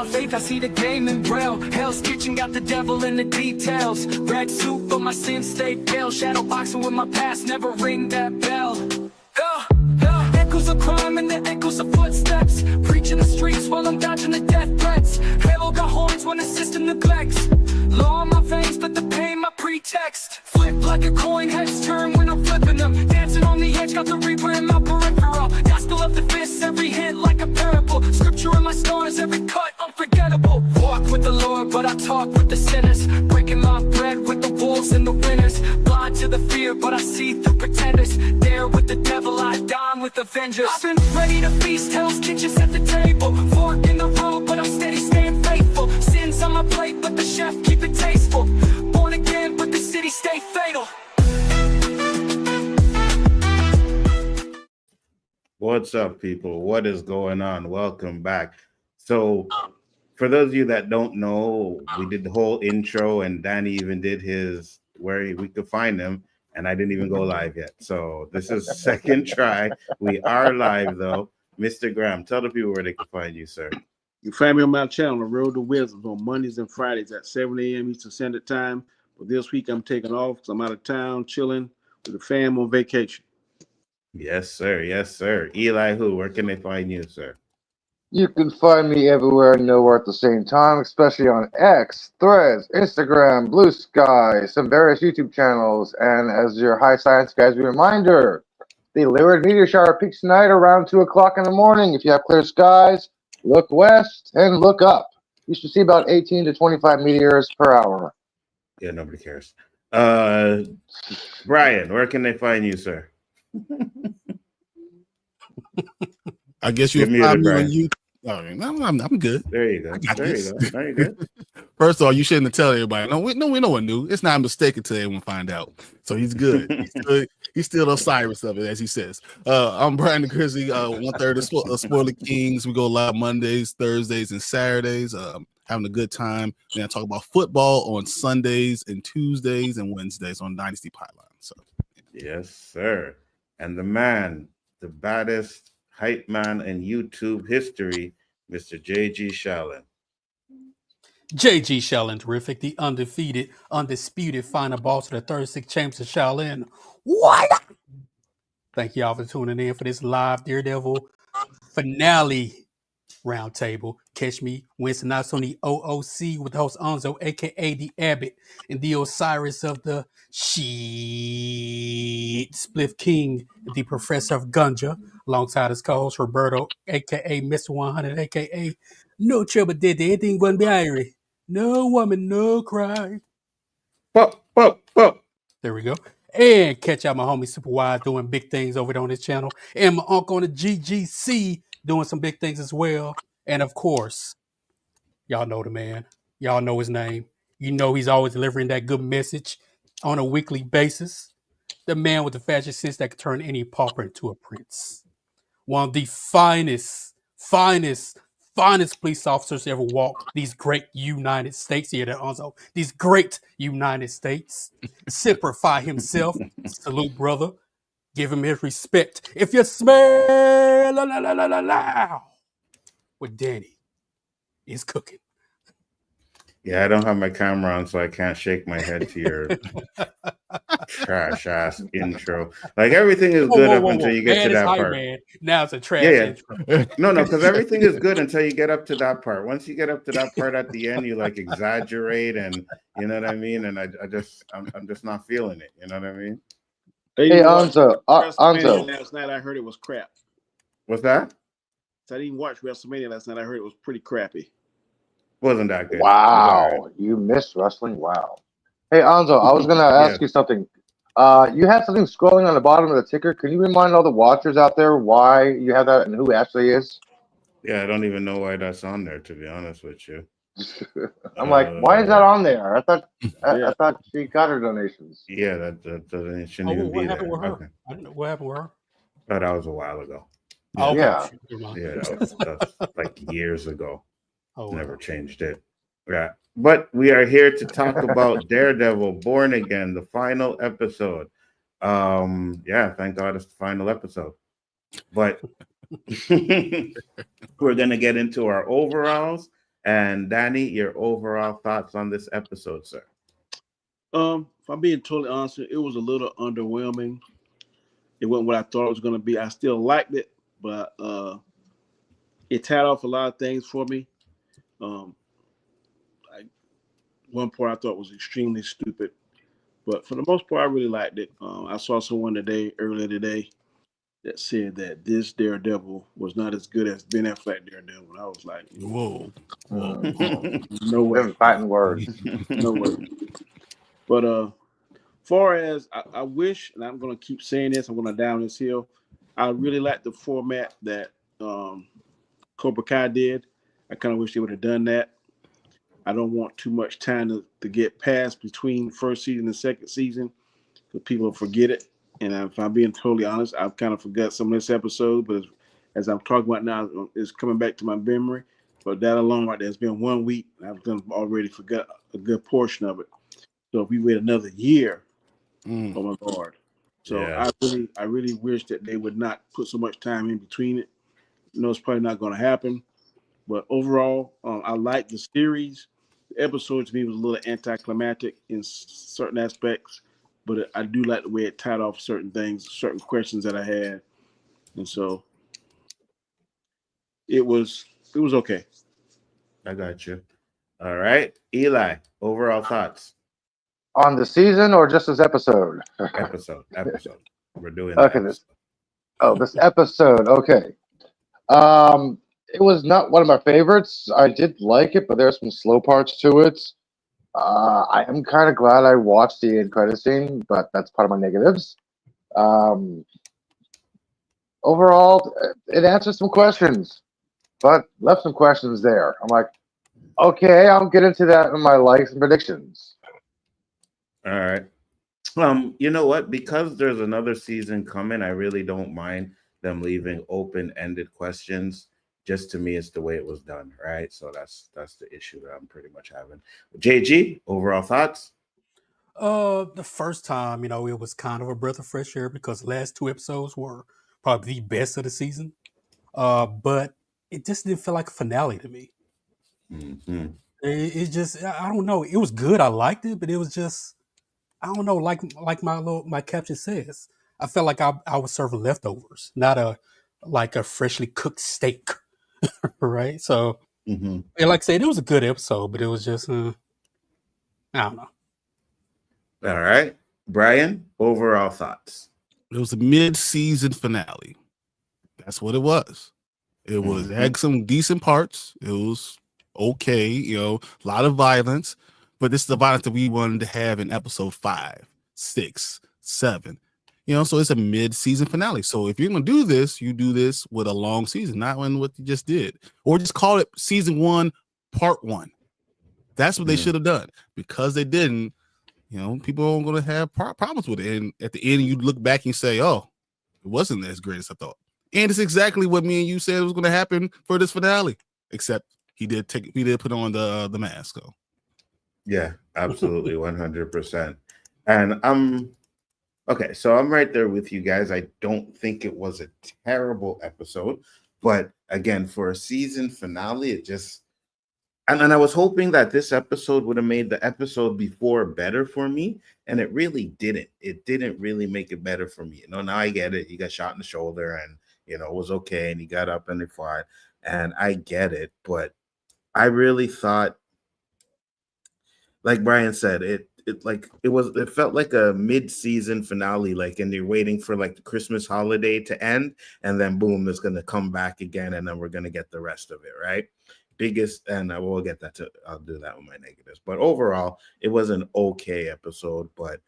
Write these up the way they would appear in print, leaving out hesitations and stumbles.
faith, I see the game in braille. Hell's Kitchen got the devil in the details. Red suit, but my sins stay pale. Shadow boxing with my past, never ring that bell. Echoes of crime and the echoes of footsteps. Preaching the streets while I'm dodging the death threats. Halo got horns when the system neglects. Law on my veins, but the pain my pretext. Flip like a coin, heads turn when I'm flipping them. Dancing on the edge, got the reaper in my peripheral. Gospel of the fists, every hit like a parable. Scripture in my stars, every cut unforgettable. Walk with the Lord, but I talk with the sinners. Breaking my bread with the wolves and the winners. Blind to the fear, but I see the pretenders. There with the devil, I dine with Avengers. I've been ready to feast, Hell's Kitchen set the table. Fork in the road, but I'm steady staying faithful. Sins on my plate, but the chef keep it tasteful. Born again, but the city stay fatal. What's up, people? What is going on? Welcome back. So, for those of you that don't know, we did the whole intro, and Danny even did his where we could find him, and I didn't even go live yet. So, this is second try. We are live, though. Mr. Graham, tell the people where they can find you, sir. You find me on my channel, The Road to Wisdom, on Mondays and Fridays at 7 a.m. Eastern Standard Time. But this week, I'm taking off because I'm out of town, chilling with the fam on vacation. Yes, sir. Yes, sir. Elihu, where can they find you, sir? You can find me everywhere and nowhere at the same time, especially on X, Threads, Instagram, Blue Sky, some various YouTube channels. And as your high science guys, a reminder, the Lyrid meteor shower peaks tonight around 2 o'clock in the morning. If you have clear skies, look west and look up. You should see about 18 to 25 meteors per hour. Yeah, nobody cares. Brian, where can they find you, sir? I guess you'll find me on YouTube. Oh, no, I'm good. There you go. There you go. Very good. First of all, you shouldn't tell everybody. No, we know one knew. It's not a mistake until everyone find out. So he's good. He's still Osiris of it, as he says. I'm Brian the Grizzly, 1/3 of Spoiler Kings. We go live Mondays, Thursdays, and Saturdays. Having a good time. Then I talk about football on Sundays and Tuesdays and Wednesdays on Dynasty Pipeline. So yes, sir. And the man, the baddest hype man in YouTube history, Mr. JG Shallon. JG Shallon, terrific, the undefeated, undisputed final boss of the 36 Chambers of Shaolin. What? Thank y'all for tuning in for this live Daredevil finale roundtable. Catch me Wednesday nights on the OOC with the host Nzo, aka the Abbott, and the Osiris of the Shit Spliff King, the Professor of Gunja, alongside his co-host Roberto, aka Mr. 100, aka No Trouble Did Anything Gonna Be Irie. No woman, no cry. Pop. There we go. And catch out my homie Super Wise doing big things over there on his channel. And my uncle on the GGC doing some big things as well. And of course, y'all know the man. Y'all know his name. You know he's always delivering that good message on a weekly basis. The man with the fashion sense that can turn any pauper into a prince. One of the finest police officers to ever walk these great United States. Here, that also these great United States. Simplify himself. Salute, brother. Give him his respect. If you smell with Danny is cooking. Yeah, I don't have my camera on, so I can't shake my head to your trash ass intro. Like everything is good up until you get to that part. Man. Now it's a trash intro. No, because everything is good until you get up to that part. Once you get up to that part at the end, you like exaggerate, and you know what I mean. And I'm just not feeling it. You know what I mean? Hey, Nzo. Last night I heard it was crap. What's that? So I didn't watch WrestleMania last night. I heard it was pretty crappy. Wasn't that good? Wow, you missed wrestling. Wow. Hey, Nzo, I was gonna ask you something. You had something scrolling on the bottom of the ticker. Can you remind all the watchers out there why you have that and who Ashley is? Yeah, I don't even know why that's on there, to be honest with you. I'm like, why is that on there? I thought she got her donations. Yeah, that shouldn't even be there. Okay. I don't know what happened with her. Oh, that was a while ago. Oh, yeah. Yeah, that's like years ago. Oh, never changed it. Yeah, but we are here to talk about Daredevil Born Again, the final episode. Yeah, thank God it's the final episode. But we're gonna get into our overalls And Danny, your overall thoughts on this episode, sir? If I'm being totally honest, it was a little underwhelming. It wasn't what I thought it was going to be. I still liked it, but it tied off a lot of things for me. Um, one part I thought was extremely stupid, but for the most part, I really liked it. I saw someone earlier today, that said that this Daredevil was not as good as Ben Affleck Daredevil. And I was like, Whoa. no way, Them fighting words. no way. But far as I wish, and I'm going to keep saying this, I'm going to down this hill. I really like the format that Cobra Kai did. I kind of wish they would have done that. I don't want too much time to get past between first season and second season because people will forget it. And if I'm being totally honest, I've kind of forgot some of this episode, but as I'm talking about now, it's coming back to my memory. But that alone, right there, it's been 1 week, and I've already forgot a good portion of it. So if we wait another year, oh my Lord. So Yeah. I really wish that they would not put so much time in between it. It's probably not going to happen. But overall, I like the series. The episode to me was a little anticlimactic in certain aspects, but I do like the way it tied off certain things, certain questions that I had, and so it was okay. I got you. All right, Eli. Overall thoughts. On the season or just this episode? Episode. We're doing Okay, this episode. Okay. It was not one of my favorites. I did like it, but there's some slow parts to it. I am kind of glad I watched the end credit scene, but that's part of my negatives. Overall, it answered some questions, but left some questions there. I'm like, okay, I'll get into that in my likes and predictions. All right. You know what? Because there's another season coming, I really don't mind them leaving open-ended questions. Just to me, it's the way it was done, right? So that's the issue that I'm pretty much having. JG, overall thoughts? The first time, it was kind of a breath of fresh air because the last 2 episodes were probably the best of the season. But it just didn't feel like a finale to me. Mm-hmm. It just, I don't know. It was good. I liked it, but it was just, I don't know. Like my caption says, I felt like I was serving leftovers, not a freshly cooked steak, right? So, Mm-hmm. and like I said, it was a good episode, but it was just, I don't know. All right. Brian, overall thoughts. It was a mid-season finale. That's what it was. It was had some decent parts. It was okay, a lot of violence, but this is the violence that we wanted to have in episode 5, 6, 7. So it's a mid-season finale. So if you're gonna do this, you do this with a long season, not in what you just did, or just call it season 1, part 1. That's what they should have done. Because they didn't, people are gonna have problems with it. And at the end, you look back and say, "Oh, it wasn't as great as I thought." And it's exactly what me and you said was going to happen for this finale, except he did put on the mask. So. Yeah, absolutely, 100%. And okay, so I'm right there with you guys. I don't think it was a terrible episode, but again, for a season finale, it just and I was hoping that this episode would have made the episode before better for me, and it really didn't. It didn't really make it better for me. Now I get it. You got shot in the shoulder, and it was okay, and he got up and he fought, and I get it, but I really thought, like Brian said, it felt like a mid-season finale, and you're waiting for the Christmas holiday to end, and then boom, it's gonna come back again, and then we're gonna get the rest of it, right? And I will get that I'll do that with my negatives. But overall, it was an okay episode, but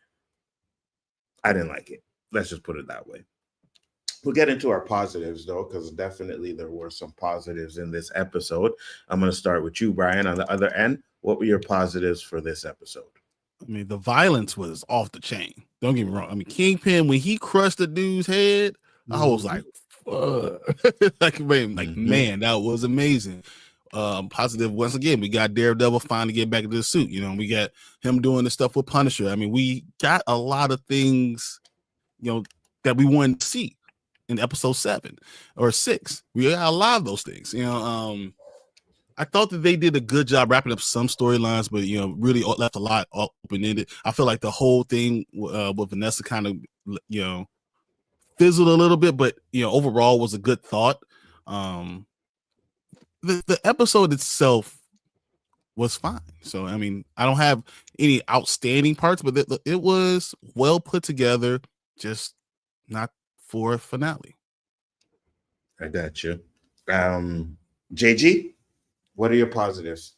I didn't like it. Let's just put it that way. We'll get into our positives, though, because definitely there were some positives in this episode. I'm going to start with you, Brian, on the other end. What were your positives for this episode? I mean, the violence was off the chain. Don't get me wrong. I mean, Kingpin, when he crushed the dude's head, I was like, man, that was amazing. Positive once again, we got Daredevil finally getting back into the suit. We got him doing the stuff with Punisher. I mean, we got a lot of things, that we wanted to see in episode 7 or 6. We got a lot of those things. I thought that they did a good job wrapping up some storylines, but really left a lot open ended. I feel like the whole thing with Vanessa kind of fizzled a little bit, but overall was a good thought. The episode itself was fine. So I mean, I don't have any outstanding parts, but it was well put together, just not for a finale. I got you. JG, what are your positives?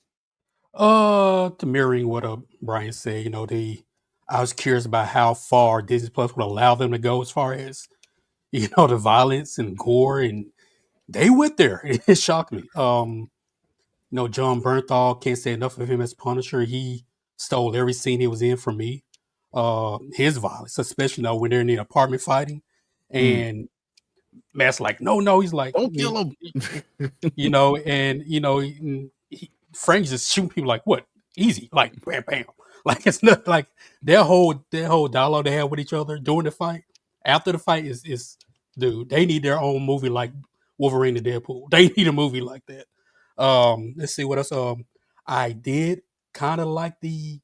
To mirroring what Brian said, I was curious about how far Disney Plus would allow them to go as far as the violence and gore, and they went there. It shocked me. John Bernthal, can't say enough of him as Punisher. He stole every scene he was in from me. His violence, especially when they're in the apartment fighting, and Matt's like, no, he's like, don't kill him, Frank's just shooting people like, what? Easy, like bam, bam. Like it's not like their whole dialogue they have with each other during the fight. After the fight is dude, they need their own movie like Wolverine and Deadpool. They need a movie like that. Let's see what else. I did kind of like the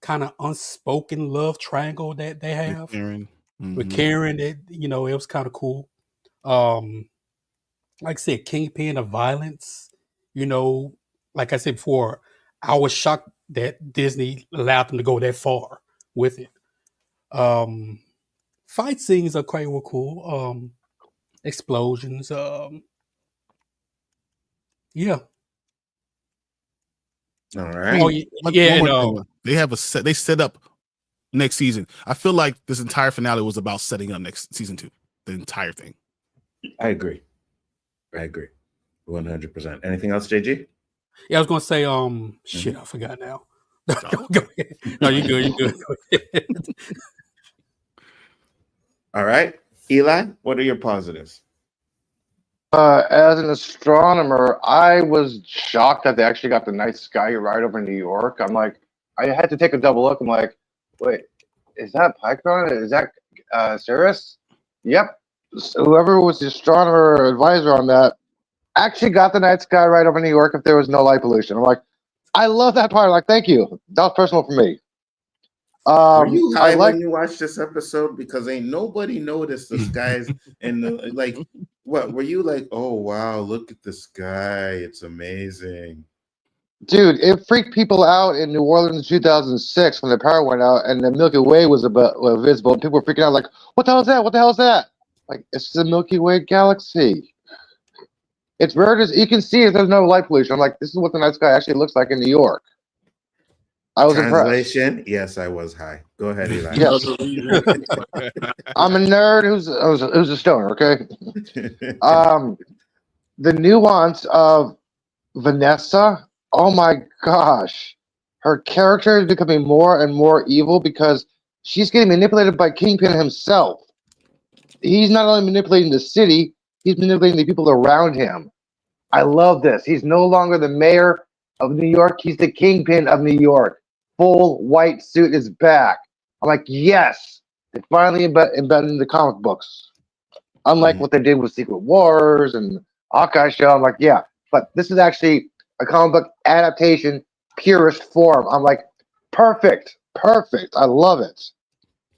kind of unspoken love triangle that they have with Karen. That it was kind of cool. Like I said, Kingpin of violence. Like I said before, I was shocked that Disney allowed them to go that far with it. Fight scenes are quite cool. Explosions. Yeah. All right. Oh yeah. They have they set up next season. I feel like this entire finale was about setting up next season 2. The entire thing. I agree. 100%. Anything else, JG? Yeah, I was gonna say, shit, I forgot now. Go ahead. No, you're good. Go ahead. All right. Eli, what are your positives? As an astronomer, I was shocked that they actually got the night sky right over New York. I'm like, I had to take a double look. I'm like, wait, is that Pycron? Is that Sirius? Yep. So whoever was the astronomer or advisor on that actually got the night sky right over New York if there was no light pollution. I'm like, I love that part. Like, thank you. That was personal for me. Were you high when you watched this episode? Because ain't nobody noticed the skies and like, what were you like? Oh wow, look at the sky! It's amazing, dude. It freaked people out in New Orleans in 2006 when the power went out and the Milky Way was visible. People were freaking out, like, "What the hell is that? What the hell is that?" Like, it's the Milky Way galaxy. It's rare as you can see if there's no light pollution. I'm like, this is what the night sky actually looks like in New York. I was Translation, impressed. Yes, I was high. Go ahead, Eli. Yes. I'm a nerd who's a stoner, okay? The nuance of Vanessa, oh my gosh. Her character is becoming more and more evil because she's getting manipulated by Kingpin himself. He's not only manipulating the city, he's manipulating the people around him. I love this. He's no longer the mayor of New York. He's the Kingpin of New York. Full white suit is back. I'm like, yes, they finally embedded in the comic books. Unlike what they did with Secret Wars and Hawkeye show, I'm like, yeah, but this is actually a comic book adaptation, purest form. I'm like, perfect. I love it.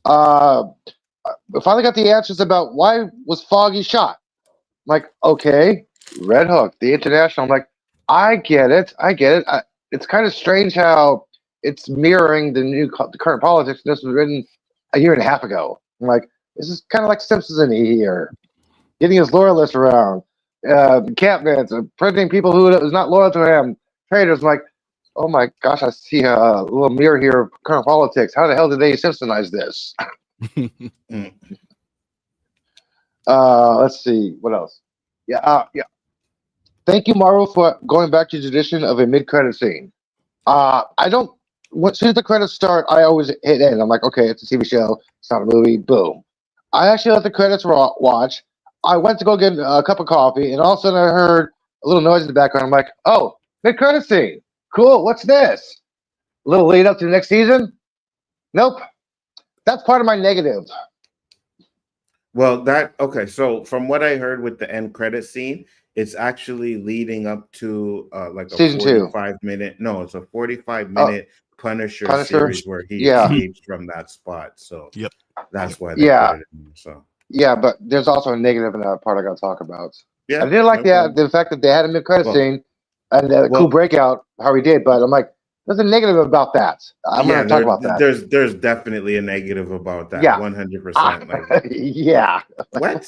I finally got the answers about why was Foggy shot. I'm like, okay, Red Hook, the International. I'm like, I get it. It's kind of strange how it's mirroring the current politics. This was written a year and a half ago. I'm like, this is kind of like Simpsons here, getting his loyalists around, encampments, presenting people who is not loyal to him, traitors. I'm like, oh my gosh, I see a little mirror here of current politics. How the hell did they Simpsonize this? Let's see what else. Yeah. Thank you, Marvel, for going back to the tradition of a mid-credit scene. As soon as the credits start, I always hit end. I'm like, okay, it's a TV show. It's not a movie. Boom. I actually let the credits watch. I went to go get a cup of coffee, and all of a sudden I heard a little noise in the background. I'm like, oh, mid-credit scene. Cool. What's this? A little lead up to the next season? Nope. That's part of my negative. Well, okay. So from what I heard with the end credit scene, It's actually leading up to like a Season 2. 45-minute. No, it's a 45 Oh, minute Punisher Punisher? series where he Yeah. escapes from that spot. So Yep. that's why they Yeah. put it in. So Yeah, but there's also a negative in that part I got to talk about. yeah, I didn't like no problem. the fact that they had a mid-credit Well- scene and the cool breakout, how he did, but I'm like, there's a negative about that. I'm going to talk about that. There's definitely a negative about that. Yeah. 100%. Like Yeah. what?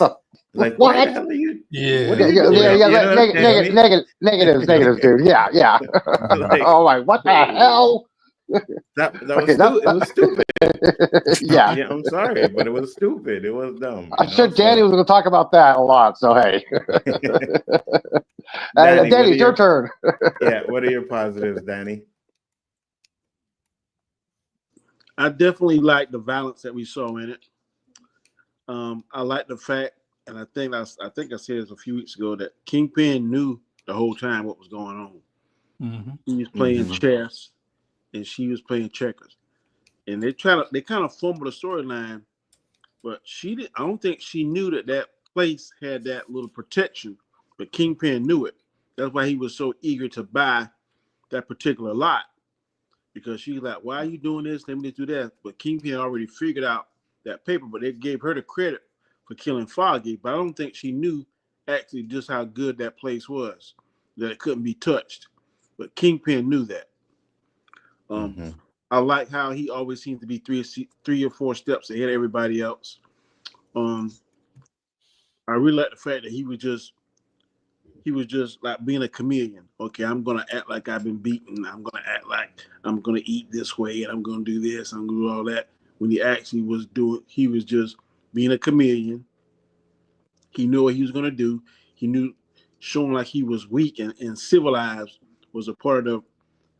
Like What? why the hell are you? Yeah. What Yeah, are you doing? You know what I'm saying? negatives, dude. Yeah, yeah. Like, Oh my, what the hell? that Okay, it was stupid. Yeah. Yeah, I'm sorry, but it was stupid. It was dumb. I said Danny was going to talk about that a lot, so hey. Danny, Danny, it's your turn. Yeah, what are your positives, Danny? I definitely like the violence that we saw in it. I like the fact, and I think I said this a few weeks ago, that Kingpin knew the whole time what was going on. Mm-hmm. He was playing Mhm. chess, and she was playing checkers, and they kind of fumbled the storyline, but she didn't. I don't think she knew that place had that little protection, but Kingpin knew it. That's why he was so eager to buy that particular lot, because she's like, "Why are you doing this? Let me do that." But Kingpin already figured out that paper, but they gave her the credit for killing Foggy. But I don't think she knew actually just how good that place was, that it couldn't be touched. But Kingpin knew that. Mhm. I like how he always seems to be three or four steps ahead of everybody else. I really like the fact that he was just like being a chameleon. Okay, I'm gonna act like I've been beaten. I'm gonna act like I'm gonna eat this way, and I'm gonna do this. I'm gonna do all that. When he actually he was just being a chameleon. He knew what he was gonna do. He knew showing like he was weak and civilized was a part of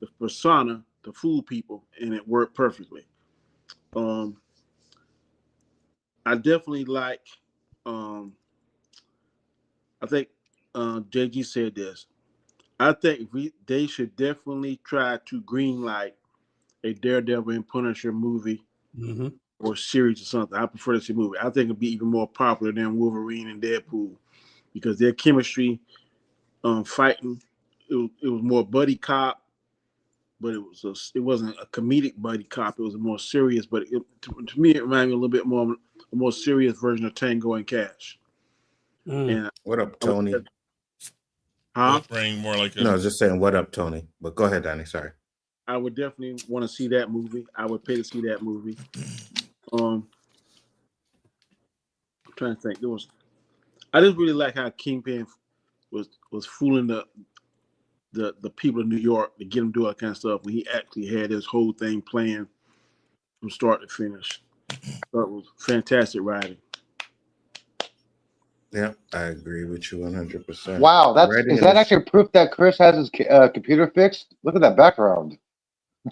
the persona to fool people, and it worked perfectly. I definitely like. I think JG said this. I think they should definitely try to greenlight a Daredevil and Punisher movie Mm-hmm. or series or something. I prefer to see a movie. I think it'd be even more popular than Wolverine and Deadpool, because their chemistry, fighting, it was more buddy cop, but it wasn't a comedic buddy cop. It was a more serious. But to me, it reminded me a little bit more a more serious version of Tango and Cash. And What up, Tony? huh? Bring more like a No, I was just saying what up, Tony. But go ahead, Danny. Sorry. I would definitely want to see that movie. I would pay to see that movie. I'm trying to think. I just really like how Kingpin was fooling the people of New York to get him to do all that kind of stuff when he actually had his whole thing planned from start to finish. So it was fantastic writing. Yeah, I agree with you 100%. Wow, Writing is in that this- actually proof that Chris has his computer fixed? Look at that background.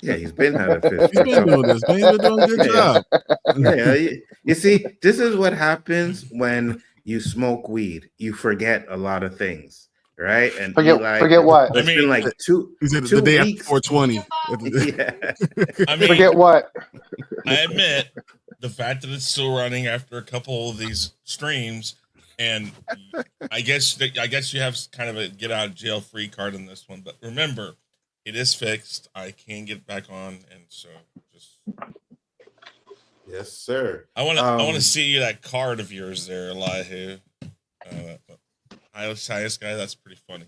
Yeah, he's been had a fist. He's been doing this, man. He's been doing a good job. Yeah, you see, this is what happens when you smoke weed. You forget a lot of things, right? And Forget what? It's been like two the day after weeks. 420. Yeah. I mean, Forget what? I admit the fact that it's still running after a couple of these streams, and I guess you have kind of a get out of jail free card in this one. But remember, it is fixed. I can get back on, and so just Yes, sir. I want to see that card of yours there, Elihu. Highest guy. That's pretty funny.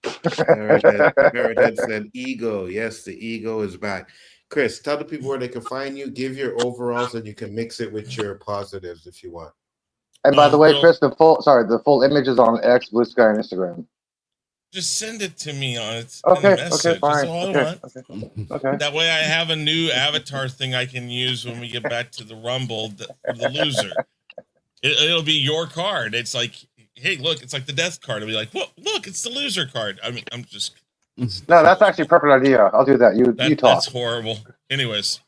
Parrot Head said ego. Yes, the ego is back. Chris, tell the people where they can find you. Give your overalls, and you can mix it with your positives if you want. And by the way, Bill- Chris, the full image is on X, Blue Sky, and Instagram. Just send it to me on it. Okay, in the message. okay, fine. That's all I want. Okay. That way I have a new avatar thing I can use when we get back to the Rumble for the loser. It'll be your card. It's like, hey, look, it's like the death card. It'll be like, look, it's the loser card. I mean, I'm just... No, that's actually a perfect idea. I'll do that. You talk. That's horrible. Anyways,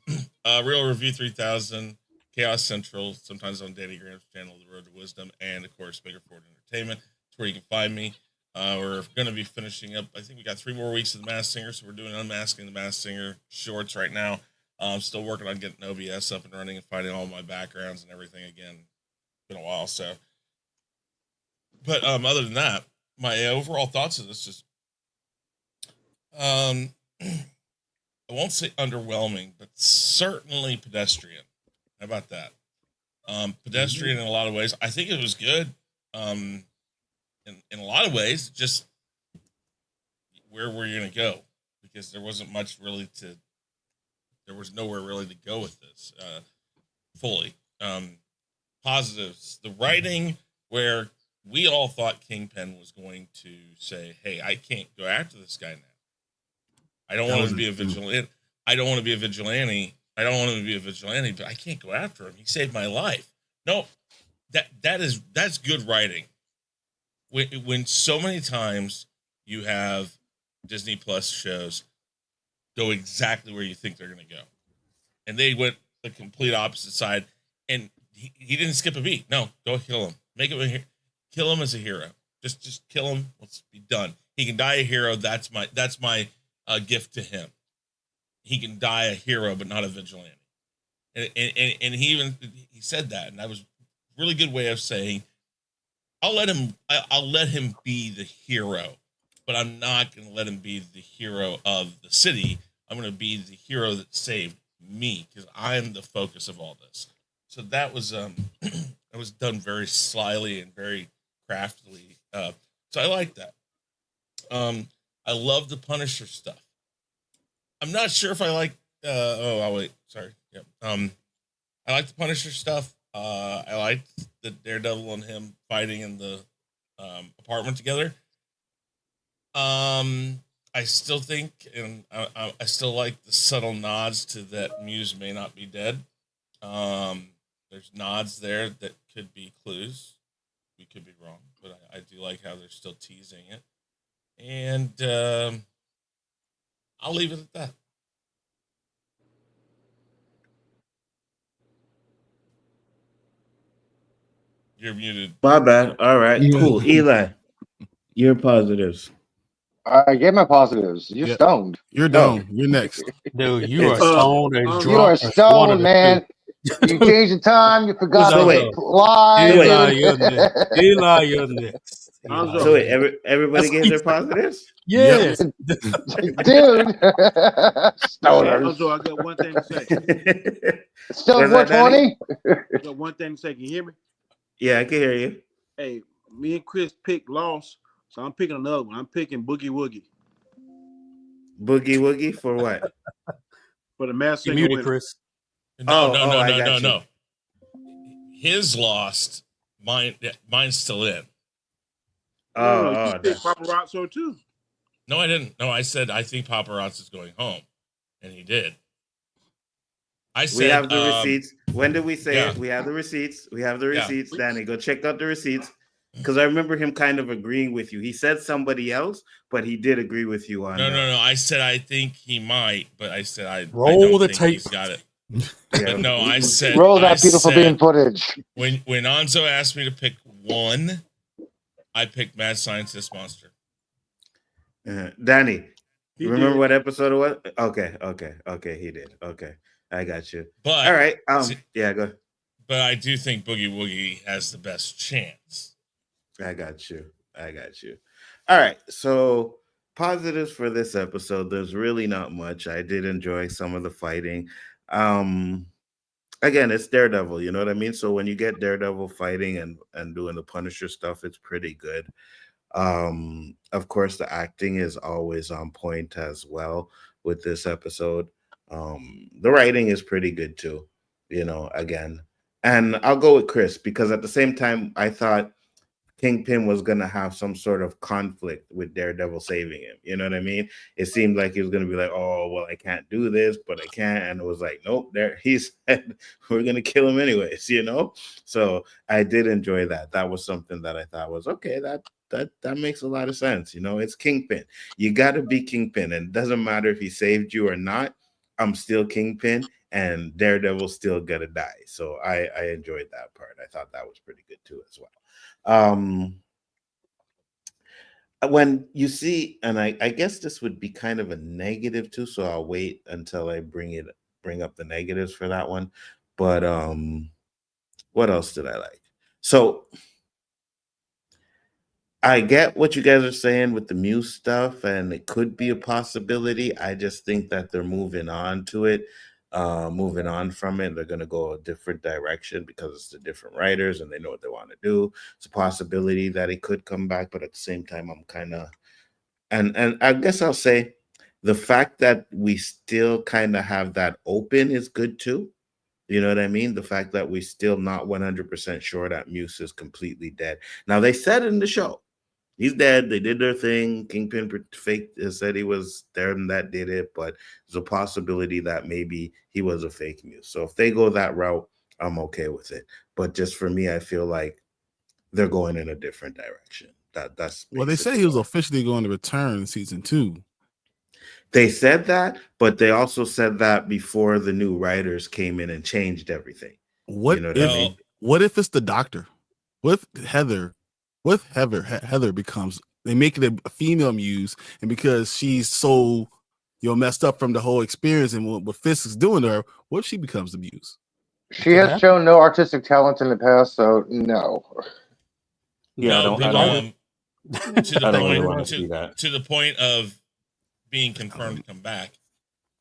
Real Review 3000, Chaos Central, sometimes on Danny Graham's channel, The Road to Wisdom, and, of course, Bigger Ford Entertainment. That's where you can find me. We're going to be finishing up. I think we got 3 more weeks of The Masked Singer, so we're doing Unmasking The Masked Singer shorts right now. I'm still working on getting OBS up and running and finding all my backgrounds and everything again. It's been a while, so. But other than that, my overall thoughts of this is, I won't say underwhelming, but certainly pedestrian. How about that? Pedestrian in a lot of ways. I think it was good. In a lot of ways, just where were you going to go? Because there wasn't much really there was nowhere really to go with this fully. Positives, the writing, where we all thought Kingpin was going to say, hey, I can't go after this guy now. I don't want to be a vigilante. I don't want to be a vigilante. I don't want to be a vigilante, but I can't go after him. He saved my life. No, that's good writing. When so many times you have Disney Plus shows go exactly where you think they're going to go, and they went the complete opposite side, and he didn't skip a beat. No, go kill him. Make him kill him as a hero. Just kill him. Let's be done. He can die a hero. That's my gift to him. He can die a hero, but not a vigilante. And he said that, and that was a really good way of saying, I'll let him be the hero, but I'm not going to let him be the hero of the city. I'm going to be the hero that saved me, because I'm the focus of all this. So that was it was done very slyly and very craftily. So I like that. I love the Punisher stuff. I'm not sure if I like. I'll wait. Sorry. Yeah. I like the Punisher stuff. I liked the Daredevil and him fighting in the apartment together. I still think, and I still like the subtle nods to that Muse may not be dead. There's nods there that could be clues. We could be wrong, but I do like how they're still teasing it. And I'll leave it at that. You're muted. My bad. All right, cool. Eli, your positives. I gave my positives. You're Yep. stoned. You're done. You're next. Dude, you are stoned and drunk. You are as one of stoned, the man. You changed the time. You forgot Who's to Nzo? live. Eli, you're next. Eli, you're next. Nzo. So wait, everybody gave their positives? Yes. Dude. Nzo, Stoners. I got one thing to say. Stone Was that 420? I got one thing to say. Can you hear me? Yeah, I can hear you. Hey, me and Chris picked Lost, so I'm picking another one. I'm picking Boogie Woogie Boogie Woogie for what? for the Mass You Singer muted, winner. Chris. No. His lost. Mine's still in. You picked Paparazzo too. No, I didn't. No, I said I think Paparazzi's going home, and he did. I said we have the receipts. When did we say it? We have the receipts. We have the Yeah. receipts. Danny, go check out the receipts. Because I remember him kind of agreeing with you. He said somebody else, but he did agree with you on No. that. I said I think he might, but I said I Roll don't the think tape. he's got it. Yeah. But no, I said Roll that beautiful bean footage. When Nzo asked me to pick one, I picked Mad Scientist Monster. Danny, He remember did. what episode it was? Okay, he did. Okay, I got you. But All right, yeah, go. But I do think Boogie Woogie has the best chance. I got you. All right, so positives for this episode. There's really not much. I did enjoy some of the fighting. Again, it's Daredevil, you know what I mean? So when you get Daredevil fighting and doing the Punisher stuff, it's pretty good. Of course, the acting is always on point as well with this episode. The writing is pretty good too, again. And I'll go with Chris because at the same time, I thought Kingpin was going to have some sort of conflict with Daredevil saving him. You know what I mean? It seemed like he was going to be like, oh, well, I can't do this, but I can. And it was like, nope, there he said, we're going to kill him anyways, So I did enjoy that. That was something that I thought was, okay, that makes a lot of sense. It's Kingpin. You got to be Kingpin. And it doesn't matter if he saved you or not. I'm still Kingpin and Daredevil still got to die. So I enjoyed that part. I thought that was pretty good too as well. When you see, and I guess this would be kind of a negative too, so I'll wait until I bring up the negatives for that one. But what else did I like? So I get what you guys are saying with the Muse stuff, and it could be a possibility. I just think that they're moving on to it, moving on from it. They're going to go a different direction because it's the different writers and they know what they want to do. It's a possibility that it could come back, but at the same time, I'm kind of, and I guess I'll say the fact that we still kind of have that open is good too. You know what I mean? The fact that we still not 100% sure that Muse is completely dead. Now they said in the show he's dead. They did their thing. Kingpin said he was there and that did it, but there's a possibility that maybe he was a fake Muse. So if they go that route, I'm okay with it. But just for me, I feel like they're going in a different direction. That's Well, they said he was officially going to return in season 2. They said that, but they also said that before the new writers came in and changed everything. What You know what if I mean? what if it's the Doctor? What if Heather becomes, they make it a female Muse, and because she's so messed up from the whole experience and what Fisk is doing to her, what if she becomes the Muse? She has shown no artistic talent in the past, so no. Yeah, No, I don't really want to see that. To the point of being confirmed to come back.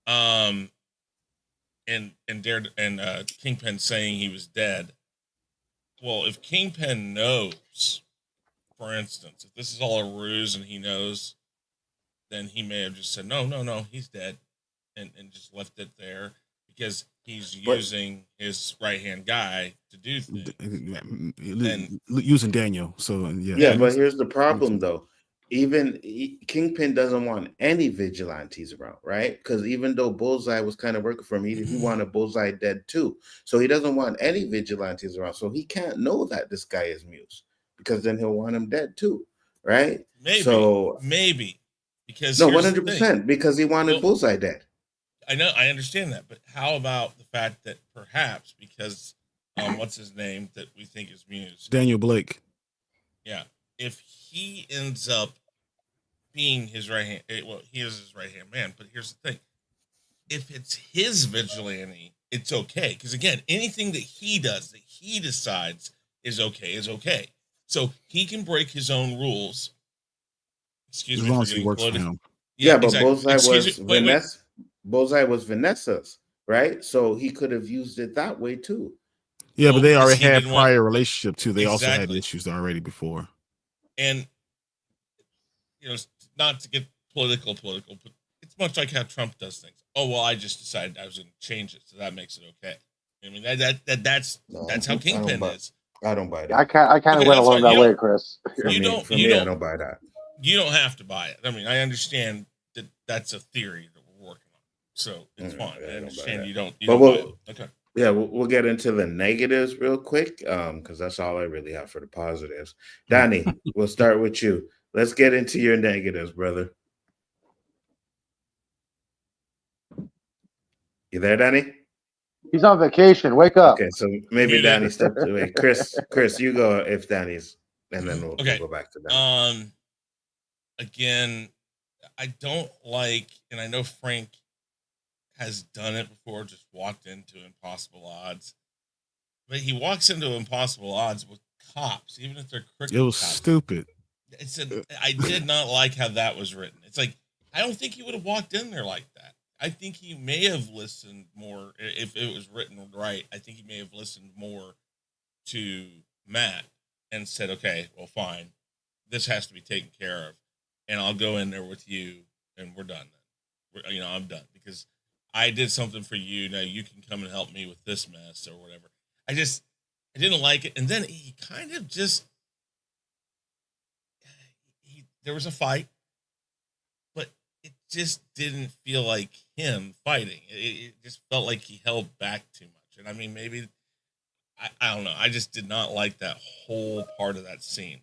And Kingpin saying he was dead. Well, if Kingpin knows, for instance, if this is all a ruse and he knows, then he may have just said, no, he's dead, and just left it there because he's using his right-hand guy to do things. And using Daniel. So, yeah. Yeah, but here's the problem, though. Even Kingpin doesn't want any vigilantes around, right? Because even though Bullseye was kind of working for him, he wanted Bullseye dead too. So he doesn't want any vigilantes around. So he can't know that this guy is Muse because then he'll want him dead too, right? Maybe because no, 100% because he wanted Bullseye dead. I know, I understand that, but how about the fact that perhaps because what's his name that we think is Muse, Daniel Blake. Yeah, if he ends up being his right hand, well, he is his right hand man. But here's the thing: if it's his vigilante, it's okay. Because again, anything that he does, that he decides is okay. So he can break his own rules. Excuse me, as he works for him. Yeah, but exactly. Bullseye was Vanessa's, right? So he could have used it that way too. Yeah, but they already had prior relationship too. They also had issues already before. And not to get political, but it's much like how Trump does things. Oh well, I just decided I was going to change it, so that makes it okay. I mean that's how Kingpin is. I don't buy that. I kind of went along that way, Chris. I don't buy that. You don't have to buy it. I mean, I understand that that's a theory that we're working on, so it's fine. I understand you don't. Okay. Yeah, we'll get into the negatives real quick, because that's all I really have for the positives. Danny, we'll start with you. Let's get into your negatives, brother. You there, Danny? He's on vacation. Wake up. Okay, so maybe Danny stepped away. Chris, you go if Danny's, and then we'll go back to Danny. Again, I don't like, and I know Frank has done it before, just walked into Impossible Odds. But he walks into Impossible Odds with cops, even if they're crooked. It was cops. stupid. I did not like how that was written. It's like, I don't think he would have walked in there like that. I think he may have listened more, if it was written right, I think he may have listened more to Matt and said, okay, well, fine. This has to be taken care of. And I'll go in there with you, and we're done then. I'm done because I did something for you. Now you can come and help me with this mess or whatever. I didn't like it. And then he kind of just, there was a fight, but it just didn't feel like him fighting. It just felt like he held back too much. And I mean, maybe, I don't know. I just did not like that whole part of that scene.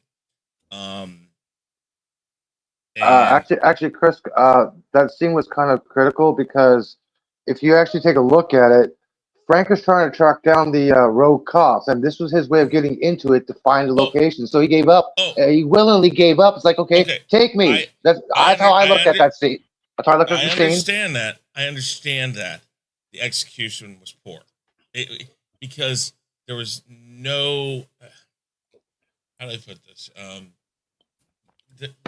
Actually, Chris, that scene was kind of critical because if you actually take a look at it, Frank is trying to track down the rogue cops, and this was his way of getting into it to find the location. So he gave up. He willingly gave up. It's like, okay. Take me. That's how I looked at that scene. That's how I looked at the scene. I understand that the execution was poor because there was no. How do I put this?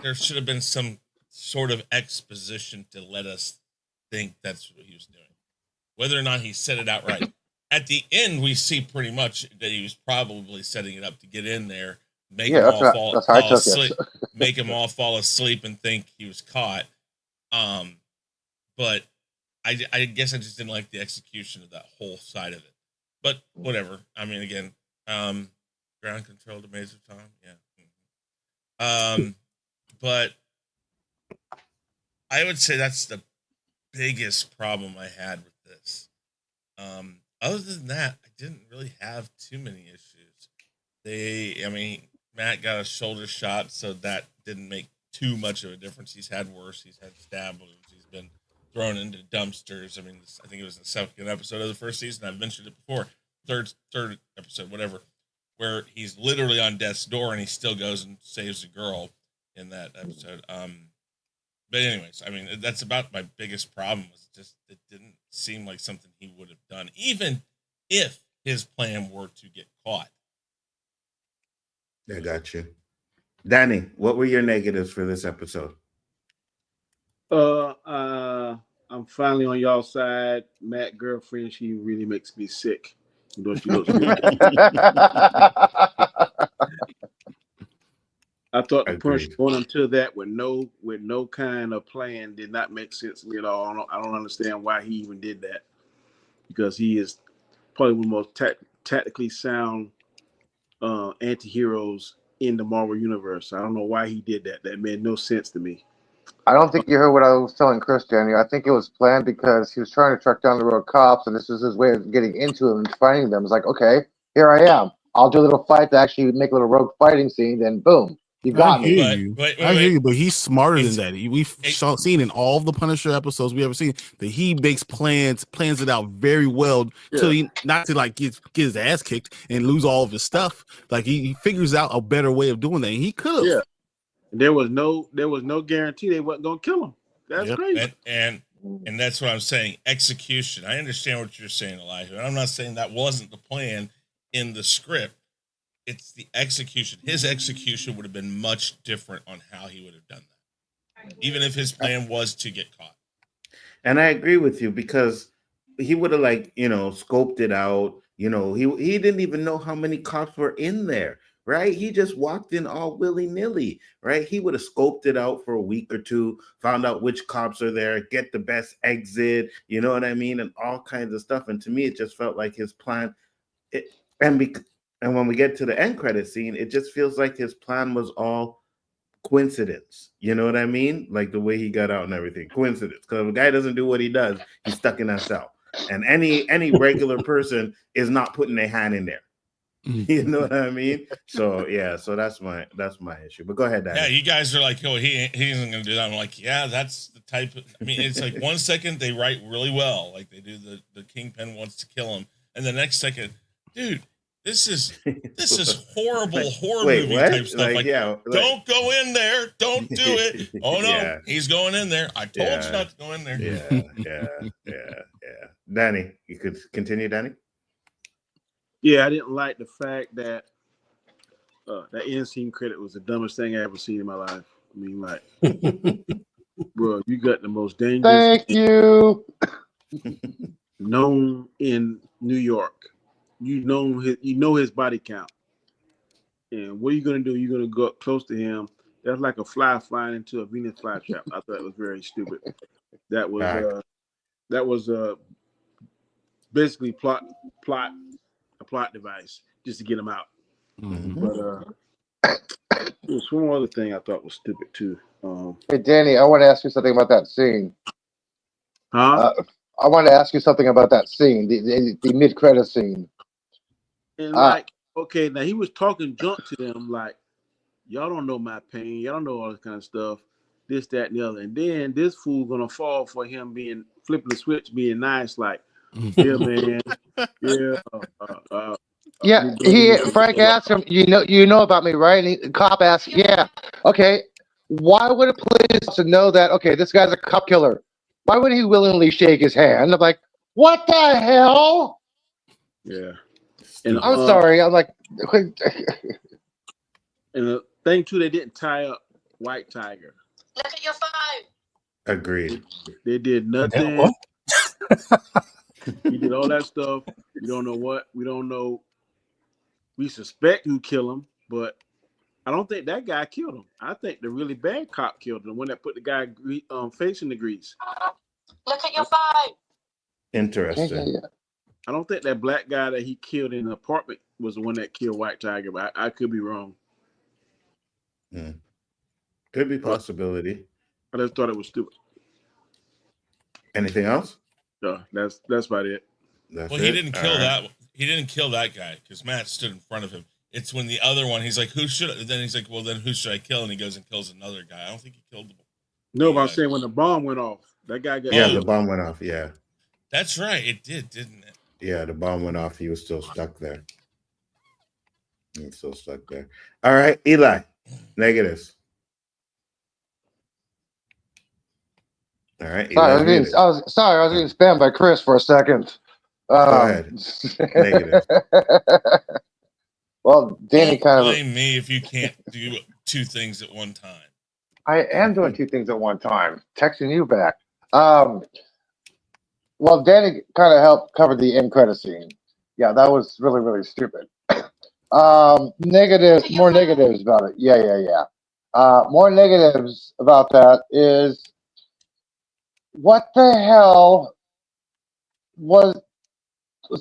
there should have been some sort of exposition to let us think that's what he was doing. Whether or not he said it outright. At the end, we see pretty much that he was probably setting it up to get in there, make them all fall asleep, make them all fall asleep and think he was caught. But I guess I just didn't like the execution of that whole side of it. But whatever. I mean, again, ground control to Maze of Time, yeah. But I would say that's the biggest problem I had with this. Other than that, I didn't really have too many issues. Matt got a shoulder shot, so that didn't make too much of a difference. He's had worse. He's had stab wounds. He's been thrown into dumpsters. I mean, I think it was the second episode of the first season. I've mentioned it before. Third episode, whatever, where he's literally on death's door and he still goes and saves a girl in that episode. But anyways, I mean, that's about my biggest problem was just it didn't seem like something he would have done, even if his plan were to get caught. I got you. Danny, what were your negatives for this episode? I'm finally on y'all side. Matt girlfriend, she really makes me sick. You know, she looks good. I thought the person going into that with no kind of plan did not make sense to me at all. I don't understand why he even did that, because he is probably one of the most tactically sound anti-heroes in the Marvel universe. I don't know why he did that. That made no sense to me. I don't think you heard what I was telling Chris, Danny. I think it was planned because he was trying to track down the road cops, and this was his way of getting into them and finding them. It's like, okay, here I am. I'll do a little fight to actually make a little rogue fighting scene, then boom. You got me. I hear you, but he's smarter than that. We've seen in all the Punisher episodes we ever seen that he makes plans it out very well till he not to like get his ass kicked and lose all of his stuff. Like he figures out a better way of doing that. And he could have. Yeah. There was no guarantee they wasn't gonna kill him. That's crazy. And that's what I'm saying. Execution. I understand what you're saying, Elihu. And I'm not saying that wasn't the plan in the script. It's the execution. His execution would have been much different on how he would have done that, even if his plan was to get caught. And I agree with you, because he would have scoped it out. He didn't even know how many cops were in there, right? He just walked in all willy-nilly, right? He would have scoped it out for a week or two, found out which cops are there, get the best exit, you know what I mean? And all kinds of stuff. And to me, it just felt like his plan. And when we get to the end credit scene, it just feels like his plan was all coincidence. You know what I mean? Like the way he got out and everything. Coincidence. Because if a guy doesn't do what he does, he's stuck in that cell. And any regular person is not putting their hand in there. You know what I mean? So yeah, so that's my issue. But go ahead, Danny. Yeah, you guys are like, oh, he isn't gonna do that. I'm like, yeah, that's the type of it's like 1 second they write really well, like they do the Kingpin wants to kill him, and the next second, dude, this is horrible horror movie type stuff. Don't go in there, don't do it. Oh no, he's going in there. I told you not to go in there. Yeah. Danny, you could continue, Danny. Yeah, I didn't like the fact that that end scene credit was the dumbest thing I ever seen in my life. I mean, like, bro, you got the most dangerous. Thank you. Known in New York. You know his body count. And what are you gonna do? You're gonna go up close to him. That's like a fly flying into a Venus flytrap. I thought it was very stupid. That was basically a plot device just to get him out. Mm-hmm. But there's one other thing I thought was stupid too. Hey Danny, I want to ask you something about that scene. Huh? I want to ask you something about that scene, the mid-credit scene. And okay, now he was talking junk to them, like, y'all don't know my pain, y'all don't know all this kind of stuff, this, that, and the other. And then this fool gonna fall for him being flipping the switch, being nice, like, yeah, man, yeah. Frank asked him, you know about me, right? And the cop asked, yeah, okay. Why would a police officer know that? Okay, this guy's a cop killer. Why would he willingly shake his hand? I'm like, what the hell? Yeah. And I'm sorry. I'm like, and the thing too, they didn't tie up White Tiger. Look at your phone. Agreed. They did nothing. What? He did all that stuff. We don't know what. We don't know. We suspect who killed him, but I don't think that guy killed him. I think the really bad cop killed him, the one that put the guy face in the grease. Look at your phone. Interesting. I don't think that black guy that he killed in the apartment was the one that killed White Tiger, but I could be wrong. Could be possibility. I just thought it was stupid. Anything else? No, that's about it. He didn't kill that. He didn't kill that guy because Matt stood in front of him. It's when the other one, he's like, "Who should?" Then he's like, "Well, then who should I kill?" And he goes and kills another guy. I don't think he killed the. No, but I'm saying when the bomb went off, that guy got. Yeah, the bomb went off. Yeah, that's right. It did, didn't it? Yeah, the bomb went off. He was still stuck there. All right, Eli, negatives. All right. Sorry, I was being spammed by Chris for a second. Go ahead. Negative. Well, Danny kind of blame me if you can't do two things at one time. I am doing two things at one time. Texting you back. Well, Danny kind of helped cover the end credit scene. Yeah, that was really, really stupid. Negatives, more negatives about it. Yeah. More negatives about that is what the hell was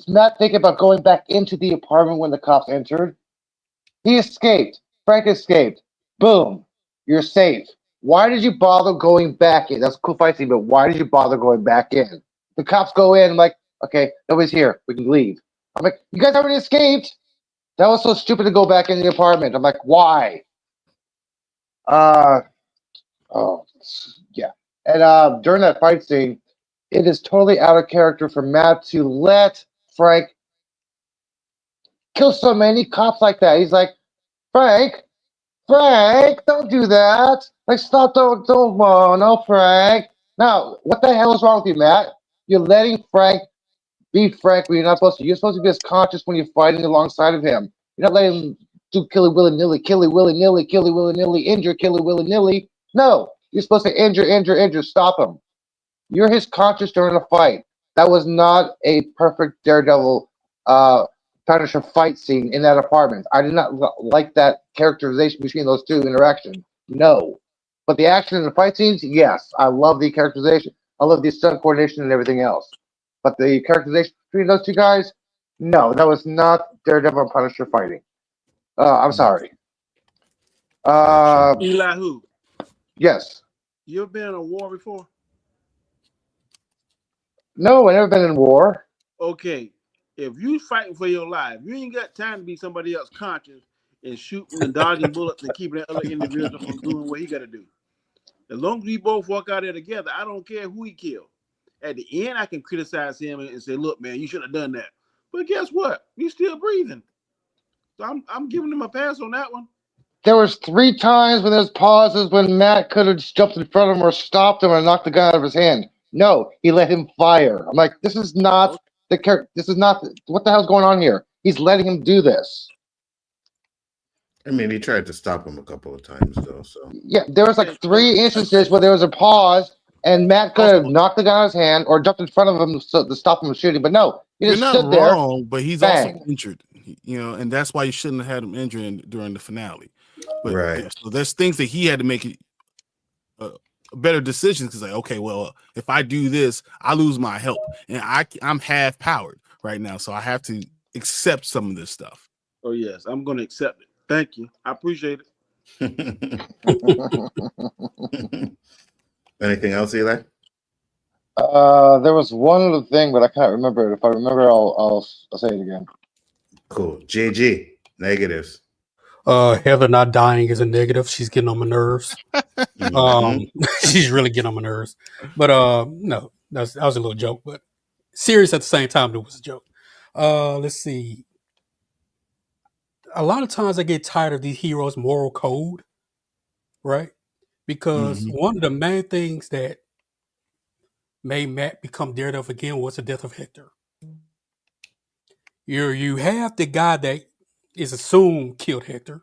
Matt thinking about going back into the apartment when the cops entered? He escaped. Frank escaped. Boom. You're safe. Why did you bother going back in? That's a cool fight scene, but why did you bother going back in? The cops go in, I'm like, okay, nobody's here. We can leave. I'm like, you guys already escaped? That was so stupid to go back in the apartment. I'm like, why? Yeah. And during that fight scene, it is totally out of character for Matt to let Frank kill so many cops like that. He's like, Frank, don't do that. Like, stop, don't, no, Frank. Now, what the hell is wrong with you, Matt? You're letting Frank be Frank when you're not supposed to. You're supposed to be as conscious when you're fighting alongside of him. You're not letting him do kill it willy-nilly, injure, kill it willy-nilly. No, you're supposed to injure, stop him. You're his conscious during a fight. That was not a perfect Daredevil Punisher fight scene in that apartment. I did not like that characterization between those two interactions. No. But the action in the fight scenes, yes. I love the characterization. I love the stunt coordination and everything else. But the characterization between those two guys, no, that was not Daredevil and Punisher fighting. I'm sorry. Elihu. Yes. You ever been in a war before? No, I've never been in war. Okay. If you fighting for your life, you ain't got time to be somebody else conscious and shooting and dodging bullets and keeping that other individual from doing what he got to do. As long as we both walk out there together, I don't care who he killed. At the end, I can criticize him and say, look, man, you should have done that. But guess what? He's still breathing. So I'm giving him a pass on that one. There was 3 times when there's pauses when Matt could have jumped in front of him or stopped him or knocked the gun out of his hand. No, he let him fire. I'm like, this is not the character. This is not what the hell's going on here. He's letting him do this. I mean, he tried to stop him a couple of times, though. So yeah, there was like 3 instances where there was a pause, and Matt could have knocked the gun out of his hand or jumped in front of him to stop him from shooting. But no, he just stood there. You're not wrong, but he's also injured. And that's why you shouldn't have had him injured during the finale. But, right. So there's things that he had to make better decisions because, like, okay, well, if I do this, I lose my help, and I'm half powered right now, so I have to accept some of this stuff. Oh yes, I'm going to accept it. Thank you. I appreciate it. Anything else, Eli? There was one other thing, but I can't remember it. If I remember, I'll say it again. Cool. JG, negatives. Heather not dying is a negative. She's getting on my nerves. She's really getting on my nerves. But no, that was a little joke, but serious at the same time. It was a joke. Let's see. A lot of times I get tired of these heroes' moral code, right? Because one of the main things that made Matt become Daredevil again was the death of Hector. You have the guy that is assumed killed Hector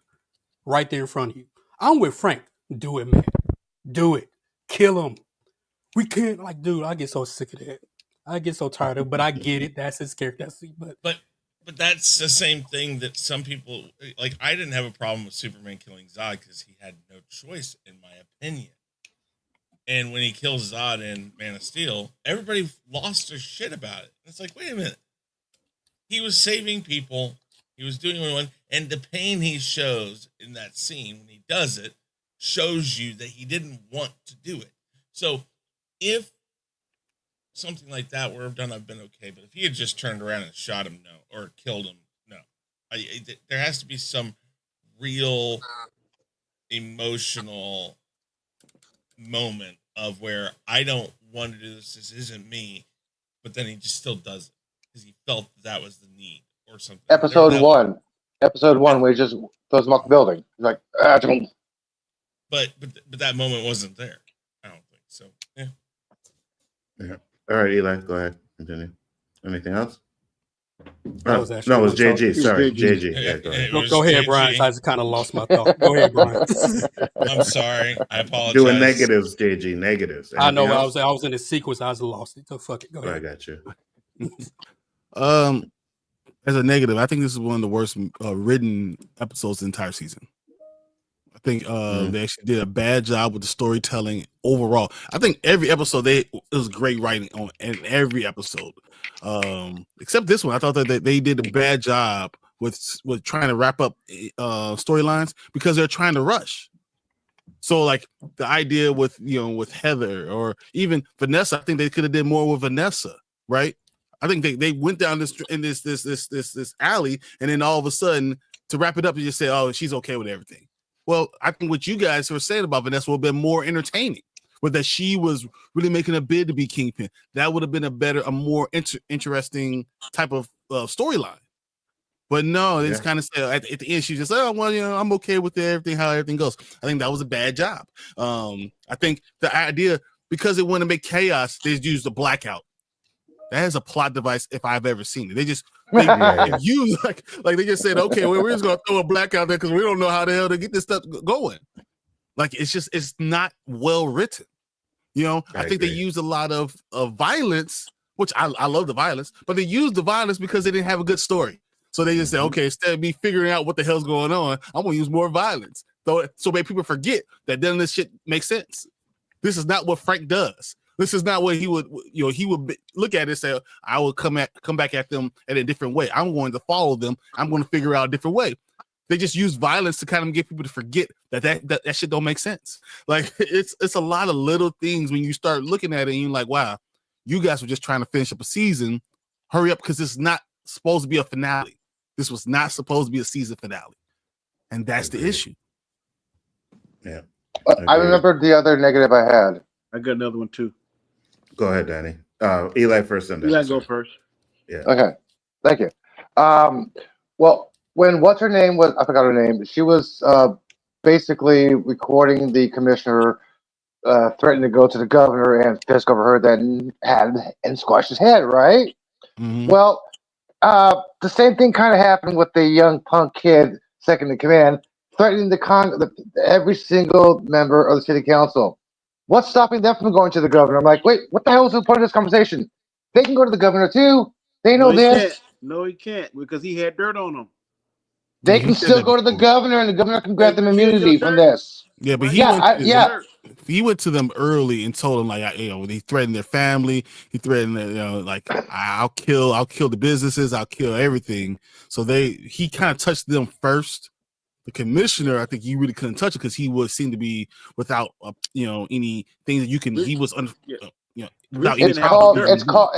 right there in front of you. I'm with Frank. Do it, man. Do it. Kill him. We can't, like, dude, I get so sick of that. I get so tired of it, but I get it. That's his character. But that's the same thing that some people like. I didn't have a problem with Superman killing Zod because he had no choice, in my opinion. And when he kills Zod in Man of Steel, everybody lost their shit about it. It's like, wait a minute. He was saving people. He was doing what he wanted. And the pain he shows in that scene when he does it shows you that he didn't want to do it. So if something like that were done, I've been okay. But if he had just turned around and shot him, no. Or killed him, no. There has to be some real emotional moment of where I don't want to do this. This isn't me. But then he just still does it because he felt that was the need or something. Episode 1. Episode 1 where he just throws him off the building. He's like, but that moment wasn't there. I don't think so. Yeah. Yeah. All right, Eli, go ahead. Continue. Anything else? That was actually no, it was JG. It was Sorry, JG. JG. Yeah, go ahead. Go ahead, Brian. I just kind of lost my thought. Go ahead, Brian. I'm sorry. I apologize. Doing negatives, JG. Negatives. I know. Anything else? I was in the sequence. I was lost it. So fuck it. Go I ahead. got you. As a negative, I think this is one of the worst written episodes of the entire season. I think they actually did a bad job with the storytelling overall. I think every episode it was great writing on in every episode, except this one. I thought that they did a bad job with trying to wrap up storylines because they're trying to rush. So like the idea with Heather or even Vanessa, I think they could have did more with Vanessa, right? I think they went down this alley, and then all of a sudden to wrap it up, you just say, "Oh, she's okay with everything." Well, I think what you guys were saying about Vanessa would have been more entertaining, but that she was really making a bid to be Kingpin. That would have been a more interesting type of storyline. But no, they just kind of say at the end, she just, "Oh, well, I'm okay with everything, how everything goes." I think that was a bad job. I think the idea, because they want to make chaos, they just used the blackout. That is a plot device if I've ever seen it. They just use like they just said, okay, well, we're just gonna throw a blackout there because we don't know how the hell to get this stuff going. Like it's not well written. I think they used a lot of violence, which I love the violence, but they used the violence because they didn't have a good story. So they just said, okay, instead of me figuring out what the hell's going on, I'm gonna use more violence. So maybe people forget that then this shit makes sense. This is not what Frank does. This is not what he would look at it and say, I will come back at them in a different way. I'm going to follow them. I'm going to figure out a different way. They just use violence to kind of get people to forget that shit don't make sense. Like it's a lot of little things when you start looking at it and you're like, wow, you guys were just trying to finish up a season. Hurry up, because it's not supposed to be a finale. This was not supposed to be a season finale. And that's the issue. Yeah. I remembered the other negative I had. I got another one too. Go ahead, Danny. Eli first. And Eli go first. Yeah. Okay. Thank you. Well, when what's her name was, I forgot her name. She was basically recording the commissioner threatening to go to the governor, and Fisk overheard that and squashed his head. Right. Mm-hmm. Well, the same thing kind of happened with the young punk kid second in command, threatening every single member of the city council. What's stopping them from going to the governor? I'm like, wait, what the hell is the point of this conversation? They can go to the governor too. They know this. No, he can't because he had dirt on him. They can still go to the governor, and the governor can grant them immunity from this. Yeah, but he went to them early and told them like, he threatened their family. He threatened like I'll kill the businesses, I'll kill everything. So he kind of touched them first. The commissioner, I think you really couldn't touch it because he seemed to be without any things that you can. He was without any. It's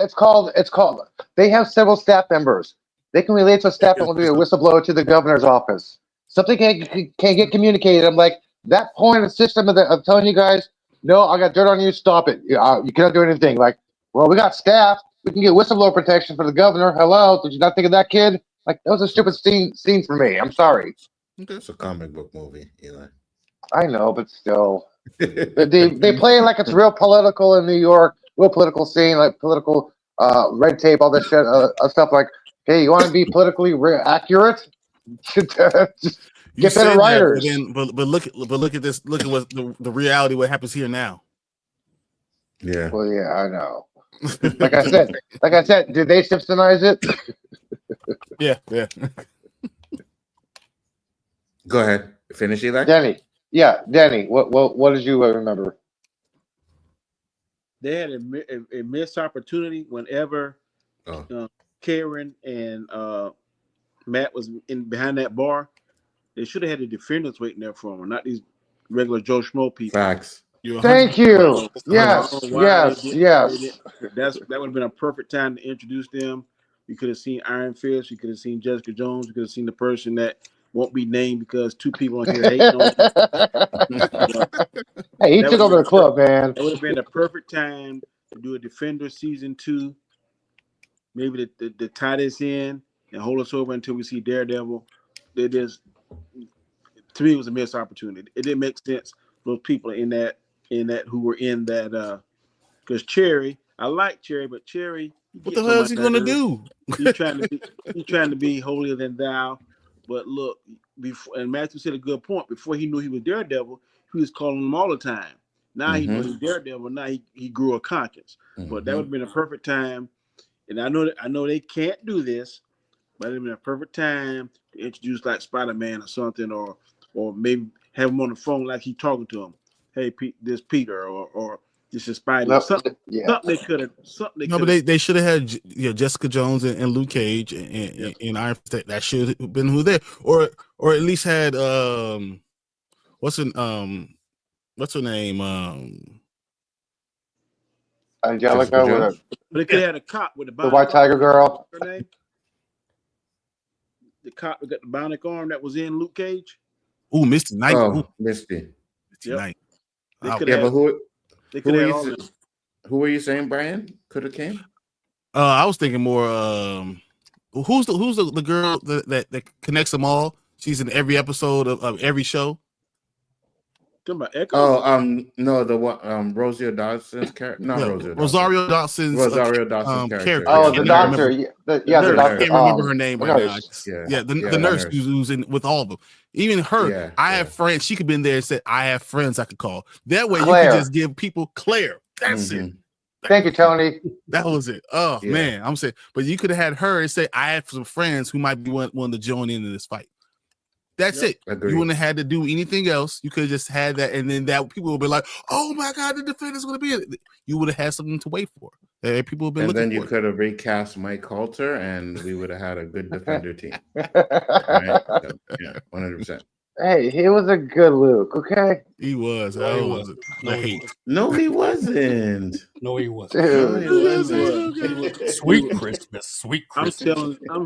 called. They have several staff members. They can relate to a staff member to be a whistleblower to the governor's office. Something can't get communicated. I'm like, that point in the system of telling you guys, no, I got dirt on you. Stop it. You cannot do anything. Like, well, we got staff. We can get whistleblower protection for the governor. Hello, did you not think of that, kid? Like, that was a stupid scene for me. I'm sorry. It's a comic book movie, Eli. I know, but still, they play it like it's real political in New York, real political scene, like political red tape, all that shit, stuff. Like, hey, you want to be politically accurate? You Get better said that, writers. but look at this. Look at what the reality. What happens here now? Yeah. Well, yeah, I know. Like I said, did they Simpsonize it? Yeah. Go ahead. Finish Eli. Denny. What did you remember? They had a missed opportunity whenever Karen and Matt was in behind that bar. They should have had the defenders waiting there for them, not these regular Joe Schmo people. Facts. Thank you. Yes. That would have been a perfect time to introduce them. You could have seen Iron Fist. You could have seen Jessica Jones. You could have seen the person that won't be named because two people on here hating on him. Hey, he took over the club, man. It would have been the perfect time to do a Defender season 2. Maybe to tie this in and hold us over until we see Daredevil. It is, to me, it was a missed opportunity. It didn't make sense. Those people in that who were in that because Cherry, I like Cherry, but Cherry, what the hell is he gonna do? He's trying to be holier than thou. But look, and Matthew said a good point. Before he knew he was Daredevil, he was calling him all the time. Now he knows he's Daredevil. Now he grew a conscience. But that would have been a perfect time. And I know they can't do this, but it would have been a perfect time to introduce like Spider-Man or something, or maybe have him on the phone like he talking to him. Hey, this Peter, or this is Spidey. No, something they could have. No, but they should have had Jessica Jones and Luke Cage and Iron Fist. That should have been who there, or at least had what's her name? Angelica with But they could have had a cop with the White Tiger girl. Her name? The cop that got the bionic arm that was in Luke Cage. Ooh, Misty Knight. Oh, Misty Knight. But who were you saying, Brian? Could have came? I was thinking more. Who's the girl that connects them all? She's in every episode of every show. Talking about Echo? Oh, no, the one Rosario Dawson's character. Not Rosario Dawson's character. Oh, the doctor. The doctor. I can't remember her name right now. The nurse who's in with all of them. Even her, I have friends. She could be in there and say, "I have friends I could call." That way, Claire. you can just give people Claire. That's it. Thank you, Tony. That was it. Oh man, I'm saying, but you could have had her and say, "I have some friends who might be willing to join into this fight." That's it. Agreed. You wouldn't have had to do anything else. You could have just had that, and then that people would be like, "Oh my God, the Defender's going to be it." You would have had something to wait for. People have been looking for. And then you could have recast Mike Coulter, and we would have had a good Defender team. Right? So, 100%. Hey, he was a good Luke. Okay, he was. No, he wasn't. No, he wasn't. Dude. No, he wasn't. Sweet Christmas. I'm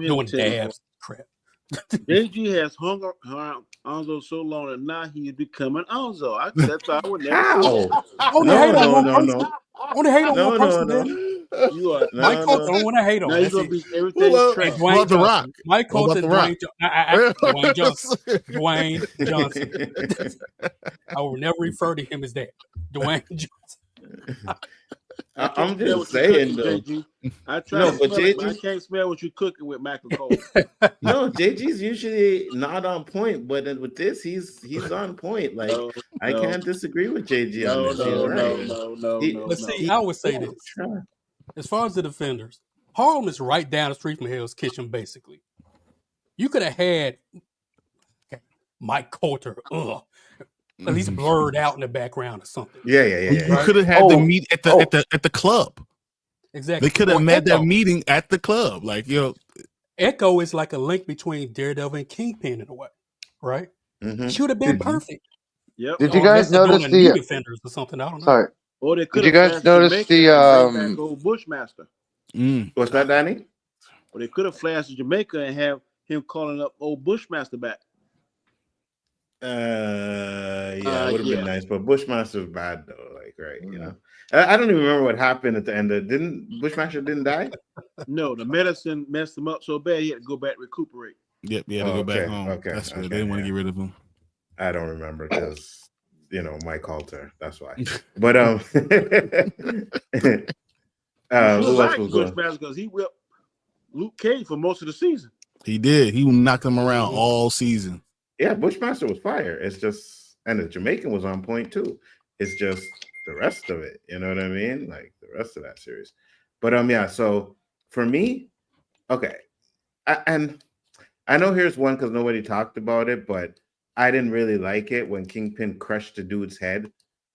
here doing to tell you. dabs. Crap. JG has hung around Nzo so long that now he is becoming Nzo. That's how I would never. No. I want to hate on one person. No. You are Mike Coulter. I want to hate on. Now you're gonna be everything. Dwayne The Rock. Mike Coulter. Dwayne Johnson. Dwayne Johnson. I will never refer to him as that. Dwayne Johnson. I'm just saying though. I try to smell it, but I can't smell what you're cooking with Michael Cole. No, JG's usually not on point, but with this, he's on point. Like I can't disagree with JG on this. No. But see, I would say this: as far as the Defenders, Harlem is right down the street from Hell's Kitchen. Basically, you could have had Mike Coulter. At least blurred out in the background or something. Yeah. You could have had the meet at the club. Exactly. They could have met that meeting at the club. Like, Echo is like a link between Daredevil and Kingpin in a way, right? She would have been perfect. Yep. Did you guys notice the Defenders or something? I don't know. Sorry. Or they Did you guys notice the old Bushmaster? What's that, Danny? Or they could have flashed to Jamaica and have him calling up old Bushmaster back. It would have been nice, but Bushmaster's bad though. Like, right, you know. I don't even remember what happened at the end. Didn't Bushmaster die? No, the medicine messed him up so bad he had to go back to recuperate. Yep, he had to go back home. Okay, that's why they didn't want to get rid of him. I don't remember because Mike Coulter. That's why. But who else was Bushmaster because he whipped Luke Cage for most of the season. He did. He knocked him around all season. Yeah, Bushmaster was fire. It's just, and the Jamaican was on point too. It's just the rest of it. You know what I mean? Like the rest of that series. But yeah. So for me, okay, and I know here's one because nobody talked about it, but I didn't really like it when Kingpin crushed the dude's head.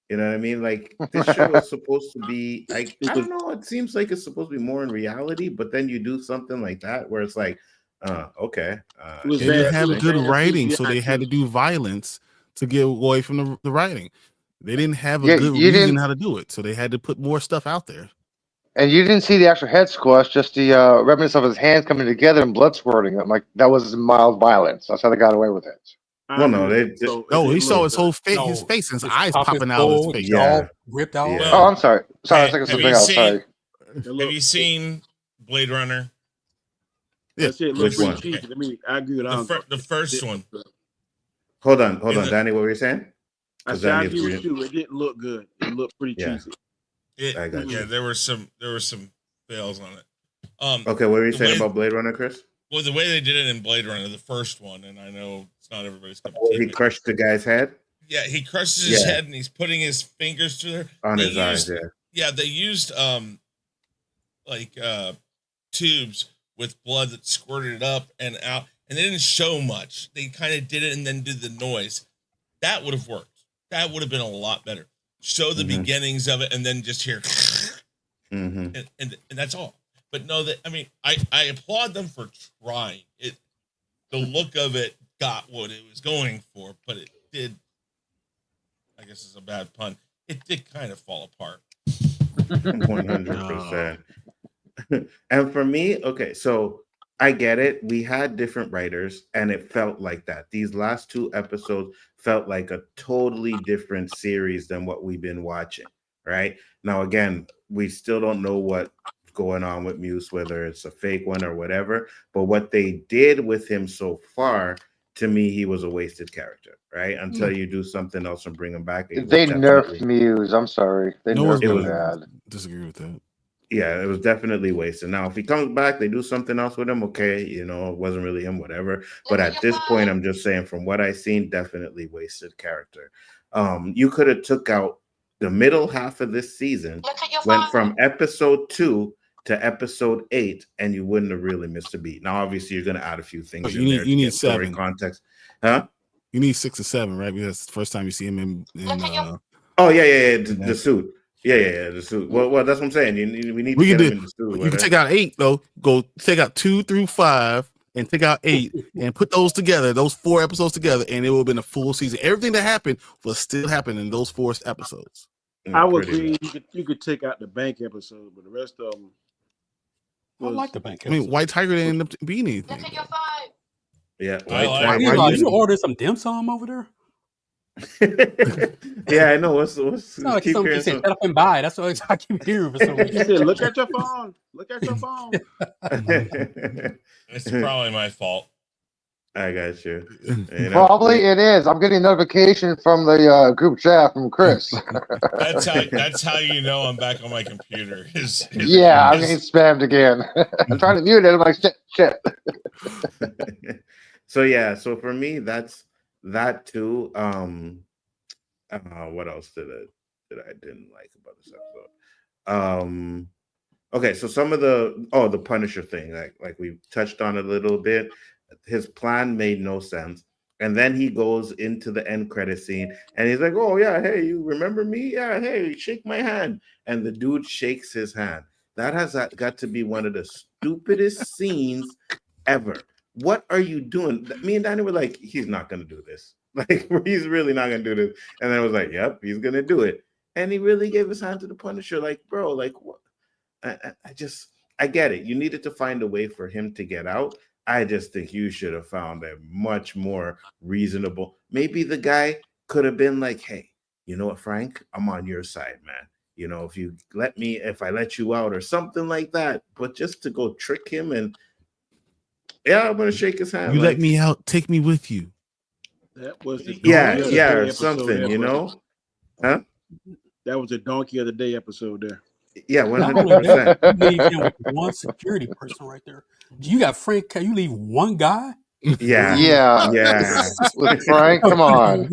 You know what I mean? Like this show is supposed to be like, I don't know. It seems like it's supposed to be more in reality, but then you do something like that where it's like, okay, was They didn't bad. have It was good bad writing, CGI so they had too. to do violence to get away from the writing. They didn't have a Yeah, good you reason didn't, how to do it, so they had to put more stuff out there. and you didn't see the actual head squash, just the remnants of his hands coming together and blood squirting. I'm like, that was mild violence. That's how they got away with it. I well, agree no, with they, that. So it No, he didn't saw look his good. whole face, No, his face, and his his eyes top is popping out of his full, face. yeah, jaw ripped off. yeah. Oh, I'm sorry. Sorry, I was Hey, thinking have something you else. seen Sorry. It have looked- you seen Blade Runner? Yeah. That shit Which looked pretty one? cheesy. I mean, I agree with Andre. The first one. Hold on, In the Danny. What were you saying? I Because said I Danny agree with agreed. you. It didn't look good. It looked pretty Yeah. cheesy. I got you. Yeah, there were some fails on it. Okay, what were you the saying way- about Blade Runner, Chris? Well, the way they did it in Blade Runner, the first one, and I know it's not everybody's cup of Oh, tea, he but crushed the guy's head yeah, he crushes his Yeah. head and he's putting his fingers through there. on They his eyes. used- Yeah. Yeah, they used like tubes with blood that squirted up and out, and they didn't show much. They kind of did it and then did the noise. That would have worked. That would have been a lot better. Show the Mhm. beginnings of it and then just hear Mm-hmm. and that's all. But no, that I mean, I applaud them for trying. It the look of it got what it was going for, but it did. I guess it's a bad pun. It did kind of fall apart. 100%. And for me, okay, so I get it. We had different writers, and it felt like that. These last two episodes felt like a totally different series than what we've been watching. Right now, again, we still don't know what's going on with Muse, whether it's a fake one or whatever. But what they did with him so far, to me, he was a wasted character. Right until you do something else and bring him back. It was They definitely- nerfed Muse. I'm sorry. They No one's nerfed him was- bad. disagree with that. Yeah, it was definitely wasted. Now, if he comes back, they do something else with him. Okay, it wasn't really him, whatever. But at this point, I'm just saying, from what I seen, definitely wasted character. You could have took out the middle half of this season, Look at your went phone. from episode 2 to episode 8, and you wouldn't have really missed a beat. Now, obviously, you're going to add a few things But in there to need get story 7 context, huh? You need 6 or 7, right? Because that's the first time you see him in Look at your- Oh yeah, the suit. Yeah, the suit. Well, that's what I'm saying. We need to get him in the suit. You can take out 8 though. Go take out 2 through 5 and take out 8 and put those together, those 4 episodes together, and it would have been a full season. Everything that happened will still happen in those 4 episodes. I would pretty agree. You could take out the bank episode, but the rest of them. I like the bank. I mean, White Tiger didn't end up being anything. Look at your phone. Yeah, I like- White Meanwhile, Tiger. you ordered some dim sum over there? Yeah, I know. What's It's not like keep something you hearing said, some- shut up and buy. That's what I keep hearing for some He reason. said, "Look at your phone. Look at your phone." It's probably my fault. I got you. Probably it is. I'm getting a notification from the group chat from Chris. That's how you know I'm back on my computer. Yeah, I'm getting spammed again. I'm trying to mute it. I'm like, shit. So yeah, so for me, that's that too. What else did I didn't like about this episode? Okay, so some of the Punisher thing, like we touched on a little bit. His plan made no sense. And then he goes into the end credit scene and he's like, "Oh yeah, hey, you remember me? Yeah, hey, shake my hand." And the dude shakes his hand. That has got to be one of the stupidest scenes ever. What are you doing? Me and Danny were like, he's not gonna do this. Like, he's really not gonna do this. And then I was like, yep, he's gonna do it. And he really gave his hand to the Punisher. Like, bro, like what? I get it. You needed to find a way for him to get out. I just think you should have found a much more reasonable. Maybe the guy could have been like, "Hey, you know what, Frank? I'm on your side, man. If I let you out or something like that." But just to go trick him and I'm gonna shake his hand. You let me out, take me with you. That was the Yeah, Donkey of the yeah, Day or episode something, there, you brother. know? That was the Donkey of the Day episode there. Yeah, Not only that, 100%. you leave him with one security person right there. You got Frank. You leave one guy. Yeah. Yeah. Yeah. With Frank, come on.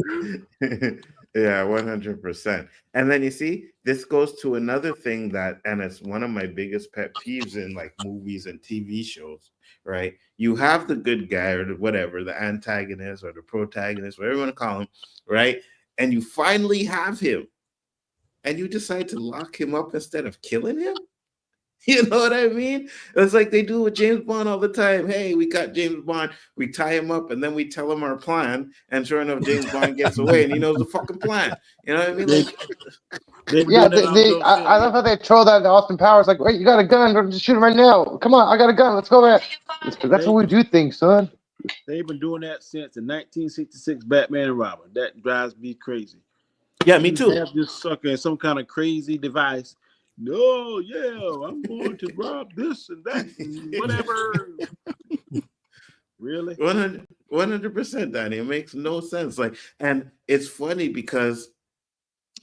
Yeah, 100%. And then you see, this goes to another thing that, and it's one of my biggest pet peeves in like movies and TV shows, right? You have the good guy or whatever, the antagonist or the protagonist, whatever you want to call him, right? And you finally have him, and you decide to lock him up instead of killing him. You know what I mean? It's like they do with James Bond all the time. Hey, we got James Bond, we tie him up, and then we tell him our plan. And sure enough, James Bond gets away and he knows the fucking plan. You know what I mean? They, Like, they been Yeah, doing that on I love how they troll that to Austin Powers. Like, wait, you got a gun? Go just shoot him right now. Come on, I got a gun. Let's go back. That's how we do things, son. They've been doing that since the 1966 Batman and Robin. That drives me crazy. yeah, me too. Have this sucker in some kind of crazy device. No, yeah, I'm going to rob this and that and whatever. Really? 100%, Danny. It makes no sense. Like, and it's funny because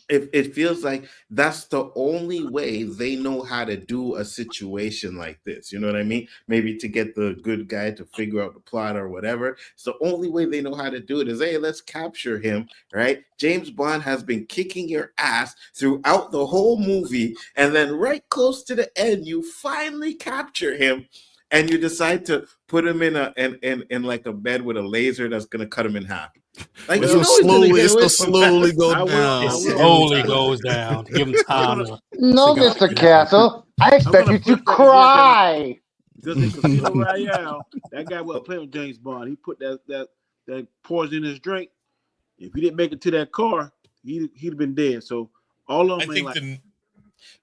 it feels like that's the only way they know how to do a situation like this. You know what I mean? Maybe to get the good guy to figure out the plot or whatever. It's the only way they know how to do it is, hey, let's capture him, right? James Bond has been kicking your ass throughout the whole movie, and then right close to the end, you finally capture him. And you decide to put him in like a bed with a laser that's gonna cut him in half. Like, It's you know so slowly, he's it's gonna so get away slowly from go I will- down. I It will- slowly goes down. Give him time to. No, Cigar. Mr. Castle. I expect gonna you to put that against cry. Because in Casino Royale, that guy wasn't playing with James Bond. He put that poison in his drink. If he didn't make it to that car, he'd have been dead. So all of I them ain't think like the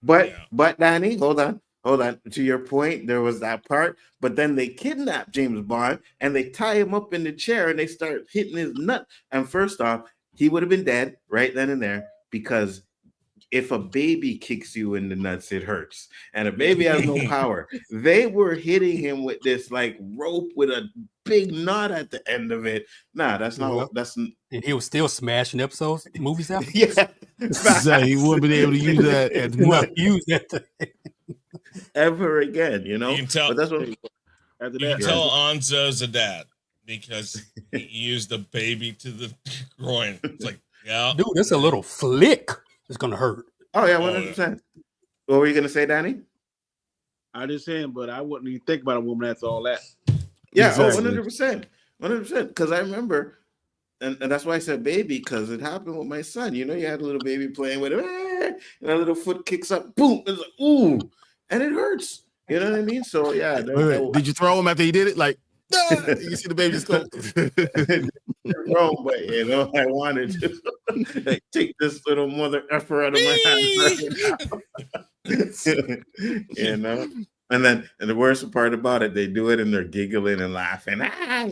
But Yeah. Danny, hold on. To your point, there was that part, but then they kidnap James Bond and they tie him up in the chair and they start hitting his nut. And first off, he would have been dead right then and there because if a baby kicks you in the nuts, it hurts. And a baby has no power. They were hitting him with this like rope with a big knot at the end of it. Nah, that's not Well, that's And he was still smashing episodes, movies after. yeah. So he wouldn't be able to use that as much. Use that. Thing. Ever again, you know. You can tell- But that's what after You that. can tell Anzo's a dad because he used the baby to the groin. It's like, yeah, Dude, that's a little flick. It's gonna hurt. Oh yeah, Oh, 100%. What were you gonna say, Danny? I just saying, but I wouldn't even think about a woman after all that. Yeah, Exactly. 100%. 100%. Because I remember, and that's why I said baby, because it happened with my son. You know, you had a little baby playing with him, and a little foot kicks up, boom, it's like, ooh, and it hurts. You know what I mean? So yeah. Wait, did you throw him after he did it? Like, no, you see the baby just go. wrong, but you know, I wanted to like, take this little mother effer out of my hand. You know? And the worst part about it, they do it and they're giggling and laughing.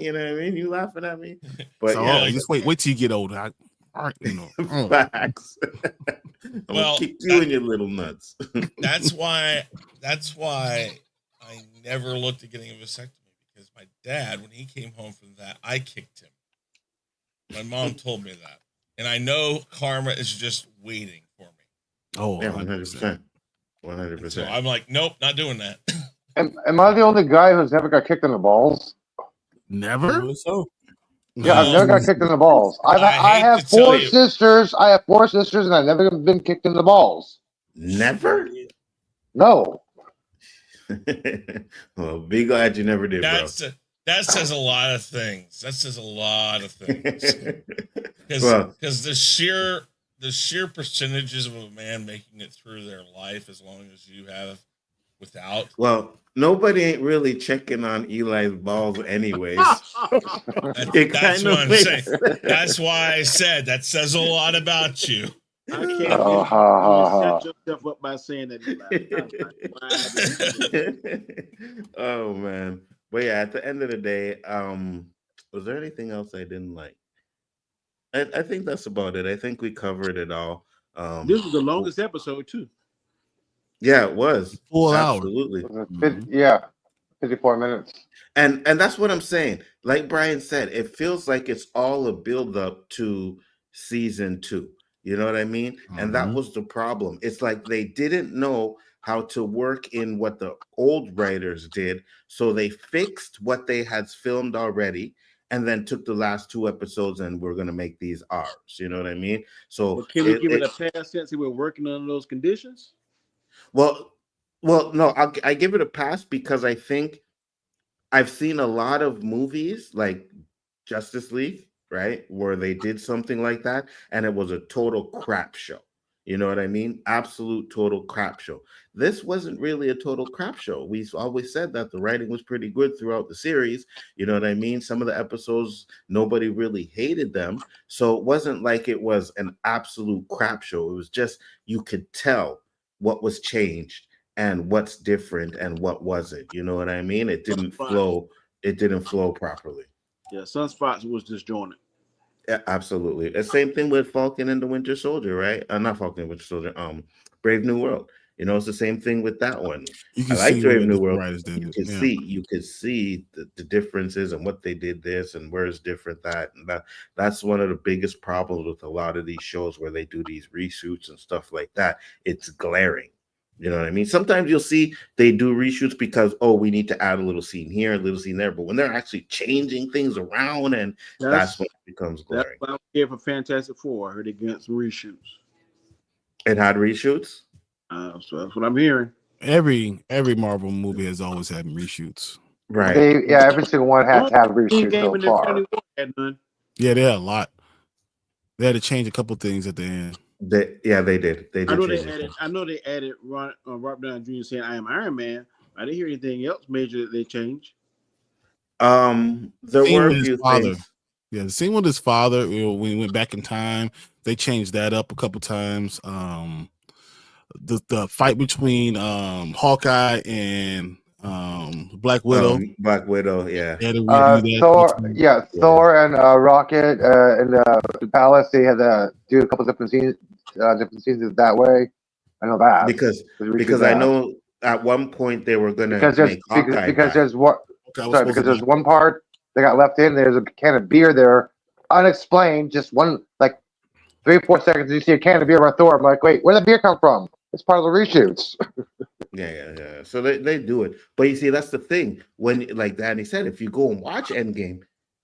You know what I mean? You laughing at me? But So, yeah, just wait till you get older. You know. facts. I'm Well, gonna kick you in your little nuts. that's why I never looked at getting a vasectomy because my dad, when he came home from that, I kicked him. My mom told me that, and I know karma is just waiting for me. Oh, Yeah, 100%. 100%. So I'm like, nope, not doing that. Am I the only guy who's never got kicked in the balls? Never? So Yeah, I've never got kicked in the balls. I hate have to tell four you. sisters. I have 4 sisters, and I've never been kicked in the balls. Never? No. Well, be glad you never did, That says a lot of things. That says a lot of things. Because Well- the sheer percentages of a man making it through their life as long as you have without. Well, nobody ain't really checking on Eli's balls anyways. That's what I'm saying. That's why I said that says a lot about you. I can't Oh, ha, ha, you ha. set yourself up by saying that. Oh man. But yeah, at the end of the day, was there anything else I didn't like? I think that's about it. I think we covered it all. This was the longest episode too. Yeah, it was. Full hour. Absolutely. Yeah, 54 minutes. And that's what I'm saying. Like Brian said, it feels like it's all a build up to season 2. You know what I mean? And that Mhm. was the problem. It's like they didn't know how to work in what the old writers did. So they fixed what they had filmed already and then took the last 2 episodes and we're going to make these ours. You know what I mean? So But can we give it a pass since we were working under those conditions? well, no, I give it a pass because I think I've seen a lot of movies like Justice League, right, where they did something like that and it was a total crap show. You know what I mean? Absolute total crap show. This wasn't really a total crap show. We always said that the writing was pretty good throughout the series. You know what I mean? Some of the episodes, nobody really hated them. So it wasn't like it was an absolute crap show. It was just you could tell what was changed and what's different and what wasn't. You know what I mean? It didn't flow. It didn't flow properly. Yeah, Sunspots was disjointed. Yeah, absolutely. The same thing with Falcon and the Winter Soldier, right? Not Falcon and Winter Soldier. Brave New World. You know, it's the same thing with that one. I like Brave New World. You could see the differences and what they did this and where it's different that and that's one of the biggest problems with a lot of these shows where they do these reshoots and stuff like that. It's glaring. You know what I mean? Sometimes you'll see they do reshoots because, we need to add a little scene here, a little scene there. But when they're actually changing things around, and that's when it becomes glaring. That's why I'm here for Fantastic Four. I heard they got some reshoots. It had reshoots? So that's what I'm hearing. Every Marvel movie has always had reshoots. Right. Every single one has to have reshoots so far. Yeah, they had a lot. They had to change a couple things at the end. They did. I know they added Robert Downey Jr. saying "I am Iron Man." I didn't hear anything else major that they changed. There were a few things. Yeah, the scene with his father. When he went back in time, they changed that up a couple times. The fight between Hawkeye and Black Widow. Black Widow, yeah. Thor and Rocket in the palace. They had to do a couple different scenes that way. I know that because I know at one point they were gonna because there's one part they got left in. There's a can of beer there, unexplained. Just one 3-4 seconds. You see a can of beer by Thor. I'm like, wait, where'd the beer come from? It's part of the reshoots. Yeah. So they do it, but you see, that's the thing. When, like Danny said, if you go and watch Endgame,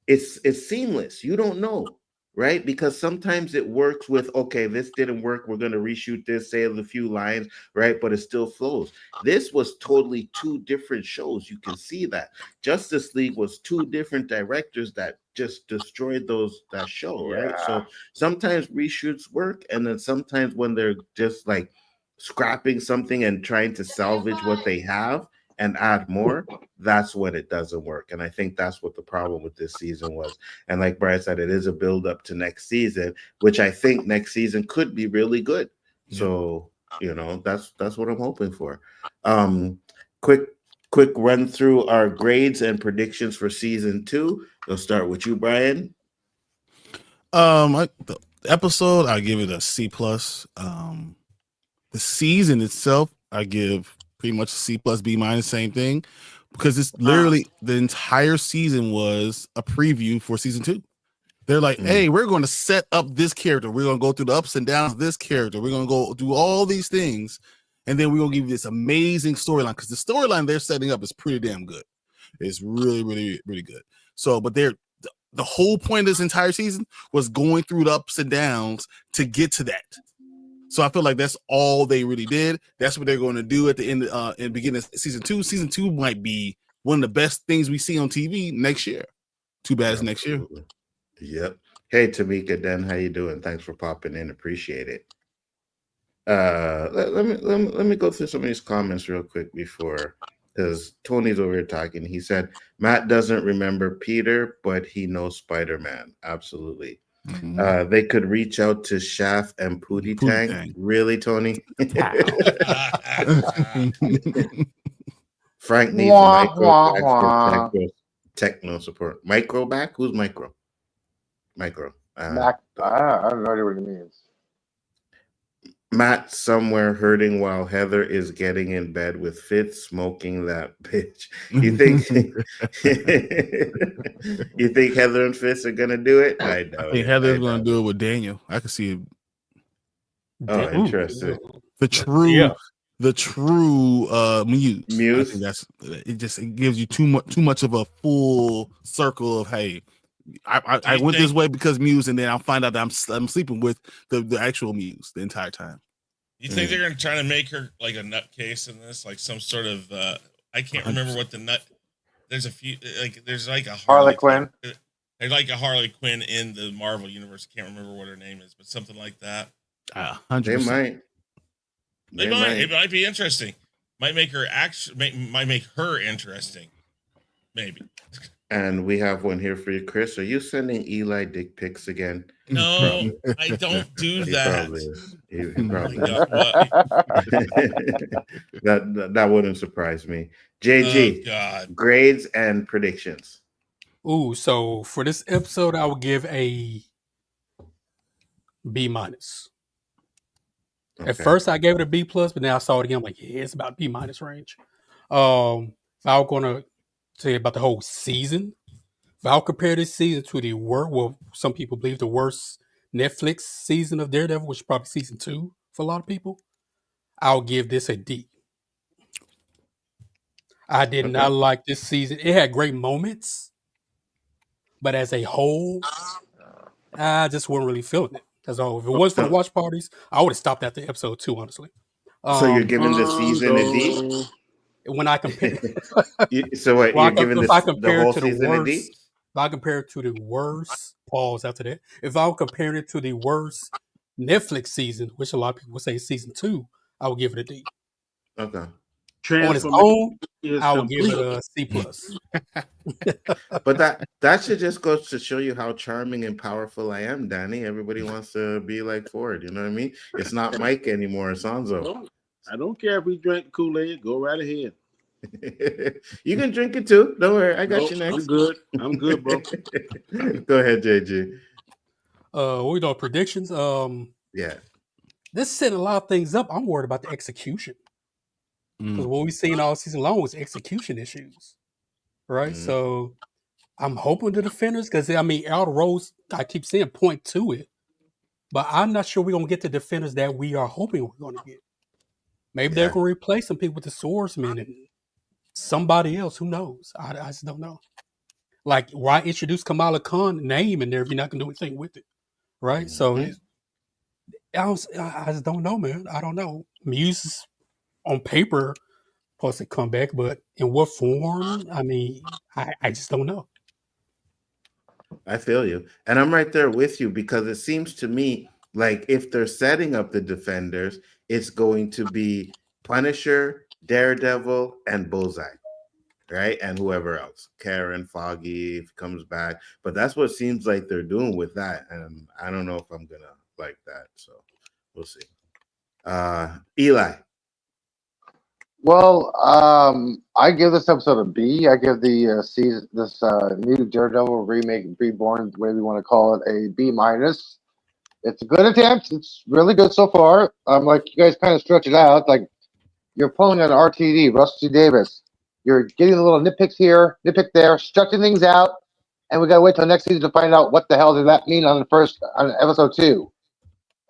it's seamless. You don't know, right? Because sometimes it works with this didn't work. We're gonna reshoot this, say a few lines, right? But it still flows. This was totally 2 different shows. You can see that Justice League was 2 different directors that just destroyed that show, right? So sometimes reshoots work, and then sometimes when they're just like scrapping something and trying to salvage what they have and add more, that's when it doesn't work. And I think that's what the problem with this season was. And like Brian said, it is a build up to next season, which I think next season could be really good. Yeah. So, that's what I'm hoping for. Quick run through our grades and predictions for season 2. We'll start with you, Brian. The episode, I give it a C+. The season itself, I give pretty much a C+, B-, same thing, because it's literally the entire season was a preview for season 2. They're like, hey, we're going to set up this character. We're going to go through the ups and downs of this character. We're going to go do all these things, and then we're going to give you this amazing storyline, because the storyline they're setting up is pretty damn good. It's really, really, really good. So, but the whole point of this entire season was going through the ups and downs to get to that. So I feel like that's all they really did. That's what they're going to do at the end, in the beginning of season 2. Season 2 might be one of the best things we see on TV next year. Too bad it's next year. Yep. Hey, Tamika, Den, how you doing? Thanks for popping in. Appreciate it. Let me go through some of these comments real quick before, because Tony's over here talking. He said Matt doesn't remember Peter, but he knows Spider-Man. Absolutely. Mm-hmm. They could reach out to Shaft and Pootie Tang. Really, Tony? Frank needs micro techno support. Micro back? Who's micro? Micro. I have no idea what it means. Matt somewhere hurting while Heather is getting in bed with Fitz smoking that bitch. You think Heather and Fitz are gonna do it? I think Heather's gonna do it with Daniel. I can see it. Oh, interesting. The true the true Muse. I Muse? think it gives you too much of a full circle of, hey, I went this way because Muse, and then I'll find out that I'm sleeping with the actual Muse the entire time. You think they're gonna try to make her like a nutcase in this, like some sort of I can't remember what the nut. There's a few there's like a Harley Quinn. There's like a Harley Quinn in the Marvel universe. I can't remember what her name is, but something like that. 100%. They might. It might be interesting. Might make her might make her interesting. Maybe. And we have one here for you, Chris. Are you sending Eli dick pics again? No, I don't do He that. probably is. He probably is. That wouldn't surprise me. JG, God. grades and predictions. Ooh, so for this episode, I would give a B minus. Okay. At first, I gave it a B plus, but now I saw it again. I'm like, yeah, it's about B minus range. If I was gonna say about the whole season, if I'll compare this season to the some people believe the worst Netflix season of Daredevil, which is probably season 2 for a lot of people, I'll give this a D. I did not like this season. It had great moments, but as a whole, I just wasn't really feeling it. That's all. If it was for the watch parties, I would have stopped after episode 2, honestly. So you're giving the season a D? When I compare, so what, you're giving the whole season a D? If I compare it to the worst, pause after that. If I were comparing it to the worst Netflix season, which a lot of people would say is season 2, I would give it a D. Okay. On its own, I would give it a C plus. But that should just go to show you how charming and powerful I am, Danny. Everybody wants to be like Ford. You know what I mean? It's not Mike anymore. It's Nzo. I don't care if we drink Kool-Aid. Go right ahead. You can drink it too. Don't worry. I got you next. I'm good, bro. Go ahead, JG. We know predictions. Yeah. This setting a lot of things up. I'm worried about the execution. Because what we've seen all season long was execution issues. Right? So I'm hoping the defenders, because I mean, all the roles, I keep saying point to it. But I'm not sure we're going to get the defenders that we are hoping we're going to get. Maybe they're going to replace some people with the swordsman and somebody else. Who knows? I just don't know. Like, why introduce Kamala Khan's name in there if you're not going to do anything with it? Right? So I just don't know, man. I don't know. Muse is on paper supposed to come back, but in what form? I mean, I just don't know. I feel you. And I'm right there with you, because it seems to me like if they're setting up the defenders, it's going to be Punisher, Daredevil, and Bullseye, right? And whoever else, Karen, Foggy, if he comes back. But that's what it seems like they're doing with that. And I don't know if I'm going to like that. So we'll see. Eli. Well, I give this episode a B. I give the season, this new Daredevil remake, reborn, whatever you want to call it, a B minus. It's a good attempt. It's really good so far. Like you guys kind of stretch it out. Like you're pulling an RTD, Rusty Davis. You're getting a little nitpicks here, nitpick there, stretching things out, and we gotta wait till next season to find out what the hell did that mean on episode 2.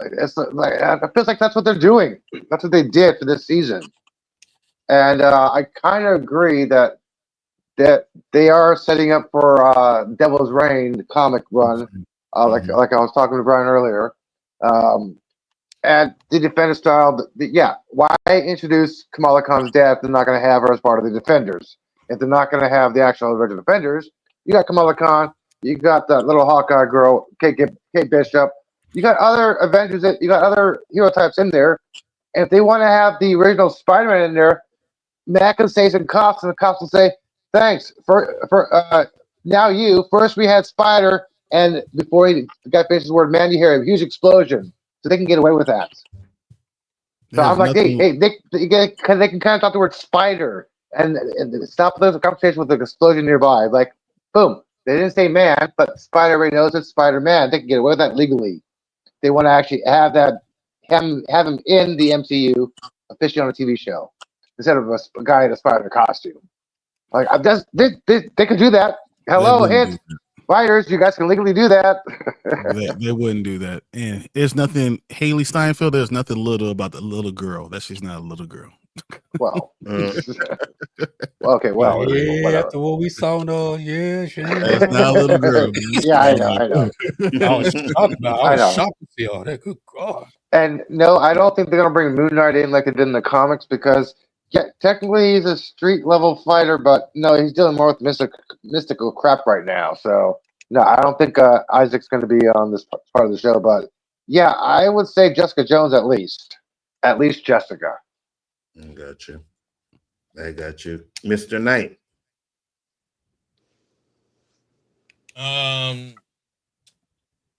It's like it feels like that's what they're doing. That's what they did for this season. And I kind of agree that they are setting up for Devil's Reign, the comic run, like I was talking to Brian earlier. And the Defender style, why introduce Kamala Khan's dad if they're not going to have her as part of the Defenders? If they're not going to have the actual original Defenders, you got Kamala Khan, you got that little Hawkeye girl, Kate Bishop, you got other Avengers, you got other hero types in there. And if they want to have the original Spider-Man in there, Matt can say some cops, and the cops will say, "Thanks for now you." First we had Spider, and before the guy finishes the word "man," you hear a huge explosion, so they can get away with that. So I'm like, they can kind of talk the word Spider and stop those conversation with the explosion nearby. Like, boom, they didn't say man, but Spider already knows it's Spider-Man. They can get away with that legally. They want to actually have him in the MCU officially on a TV show, instead of a guy in a spider costume. Like they could do that. Hello, hint. fighters. You guys can legally do that. They wouldn't do that. And there's nothing, Haley Steinfeld, there's nothing little about the little girl. That's just not a little girl. Well, Uh, okay, well, yeah, whatever. after what we saw, no, yeah, she ain't That's not a little girl, man. Yeah, I know. I was shocked about. I I was know. shocked to see all that. Good God. And no, I don't think they're gonna bring Moon Knight in like they did in the comics because technically he's a street level fighter, but no, he's dealing more with mystical crap right now. So no, I don't think Isaac's going to be on this part of the show. But yeah, I would say Jessica Jones at least Jessica. I got you. Mr. Knight.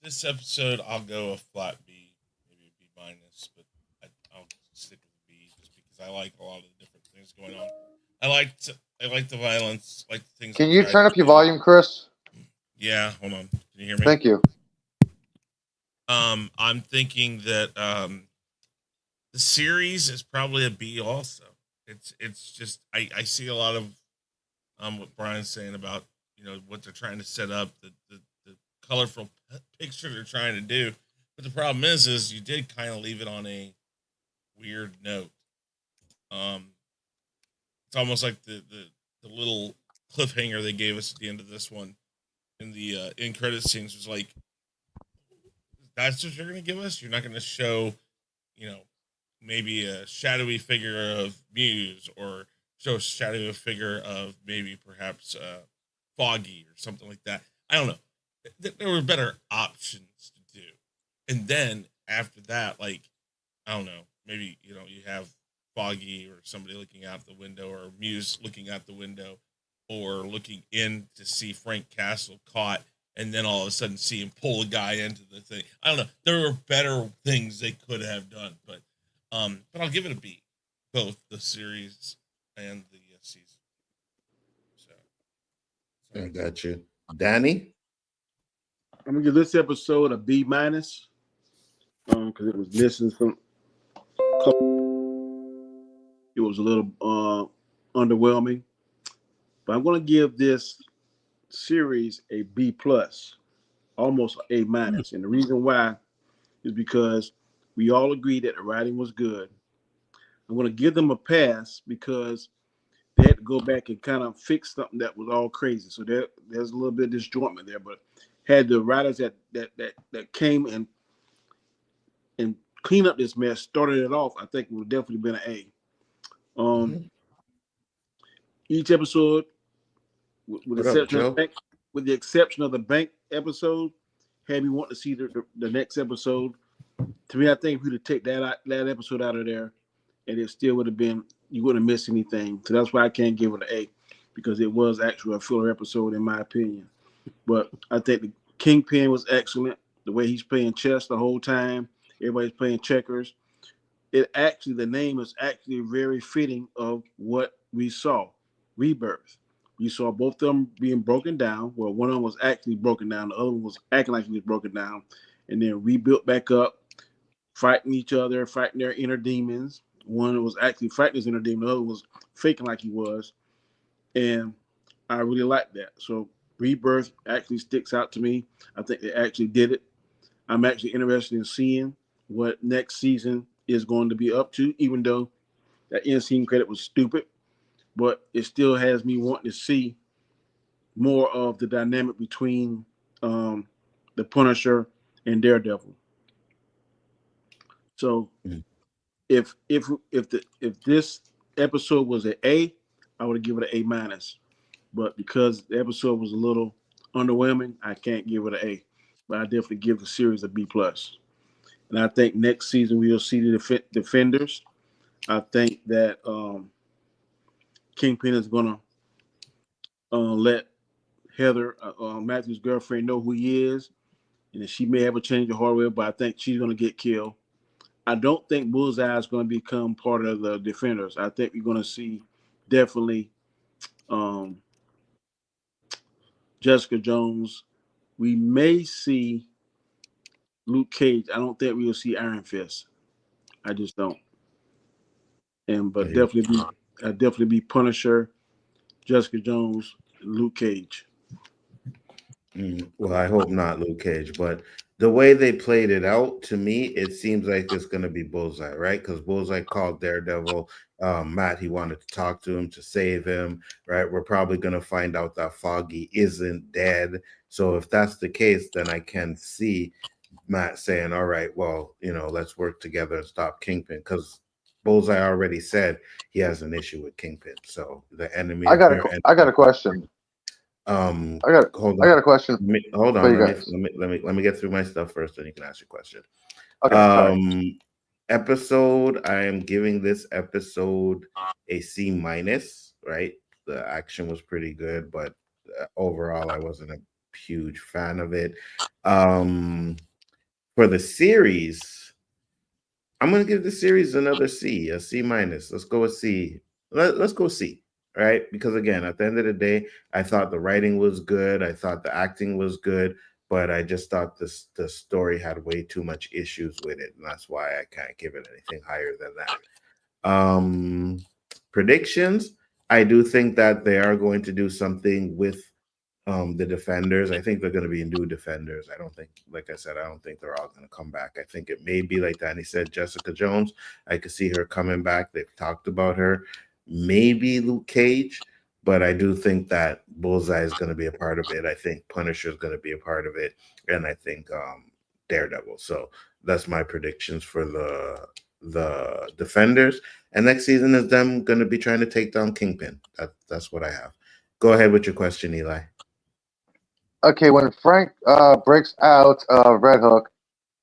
This episode I'll go a flat B, maybe a B minus, but I'll stick with B just because I like a lot of the different things going on. I like the violence, like the things. Can you turn up your volume, Chris? Yeah, hold on. Can you hear me? Thank you. I'm thinking that the series is probably a B also. It's just I see a lot of what Brian's saying about what they're trying to set up, the colorful picture they're trying to do, but the problem is you did kind of leave it on a weird note. It's almost like the little cliffhanger they gave us at the end of this one in the end credit scenes was like, that's what you're going to give us? You're not going to show, maybe a shadowy figure of Muse or show a shadowy figure of maybe perhaps Foggy or something like that. I don't know. There were better options to do. And then after that, like, I don't know, maybe, you have Foggy or somebody looking out the window or Muse looking out the window or looking in to see Frank Castle caught and then all of a sudden see him pull a guy into the thing. I don't know. There were better things they could have done, but I'll give it a B, both the series and the season. So I got you. Danny? I'm gonna give this episode a B minus, because it was missing some. It was a little underwhelming, but I'm gonna give this series a B plus, almost A minus, and the reason why is because we all agreed that the writing was good. I'm gonna give them a pass because they had to go back and kind of fix something that was all crazy. So there's a little bit of disjointment there, but had the writers that came and clean up this mess, started it off, I think it would definitely been an A. Each episode, with the exception of the bank episode, had me want to see the next episode. To me, I think if you'd have taken that episode out of there, and it still would have been, you wouldn't have missed anything. So that's why I can't give it an A, because it was actually a filler episode in my opinion. But I think the Kingpin was excellent. The way he's playing chess the whole time, everybody's playing checkers. The name is actually very fitting of what we saw. Rebirth. You saw both of them being broken down. Well, one of them was actually broken down. The other one was acting like he was broken down, and then rebuilt back up, fighting each other, fighting their inner demons. One was actually fighting his inner demon. The other was faking like he was. And I really liked that. So Rebirth actually sticks out to me. I think they actually did it. I'm actually interested in seeing what next season is going to be up to, even though that end scene credit was stupid. But it still has me wanting to see more of the dynamic between the Punisher and Daredevil. So if this episode was an A, I would give it an A minus. But because the episode was a little underwhelming, I can't give it an A. But I definitely give the series a B plus. And I think next season we'll see the Defenders. I think that Kingpin is gonna let Heather Matthew's girlfriend know who he is, and she may have a change of heart, but I think she's gonna get killed. I don't think Bullseye is going to become part of the Defenders. I think we're going to see definitely Jessica Jones. We may see Luke Cage. I don't think we will see Iron Fist. I just don't. But definitely be Punisher, Jessica Jones, and Luke Cage. Well, I hope not, Luke Cage. But the way they played it out, to me, it seems like it's going to be Bullseye, right? Because Bullseye called Daredevil. Matt, he wanted to talk to him to save him, right? We're probably going to find out that Foggy isn't dead. So if that's the case, then I can see Matt saying, all right, well, let's work together and stop Kingpin. Because Bullseye already said he has an issue with Kingpin. So the enemy I of got your a, I got a question. hold I on. got a question Hold for on. you Let guys. me get through my stuff first, then you can ask your question. Okay, sorry. Episode. I am giving this episode a C minus. Right, the action was pretty good, but overall, I wasn't a huge fan of it. For the series, I'm gonna give the series another C, a C minus. Let's go with C. Let's go C. Right, because again, at the end of the day, I thought the writing was good. I thought the acting was good, but I just thought the story had way too much issues with it, and that's why I can't give it anything higher than that. Predictions. I do think that they are going to do something with the defenders. I think they're going to be new defenders. I don't think, like I said, I don't think they're all going to come back. I think it may be like Danny said, Jessica Jones. I could see her coming back. They've talked about her. Maybe Luke Cage, but I do think that Bullseye is going to be a part of it. I think Punisher is going to be a part of it, and I think Daredevil. So that's my predictions for the defenders. And next season is them going to be trying to take down Kingpin. That's what I have. Go ahead with your question, Eli. Okay, when Frank breaks out Red Hook,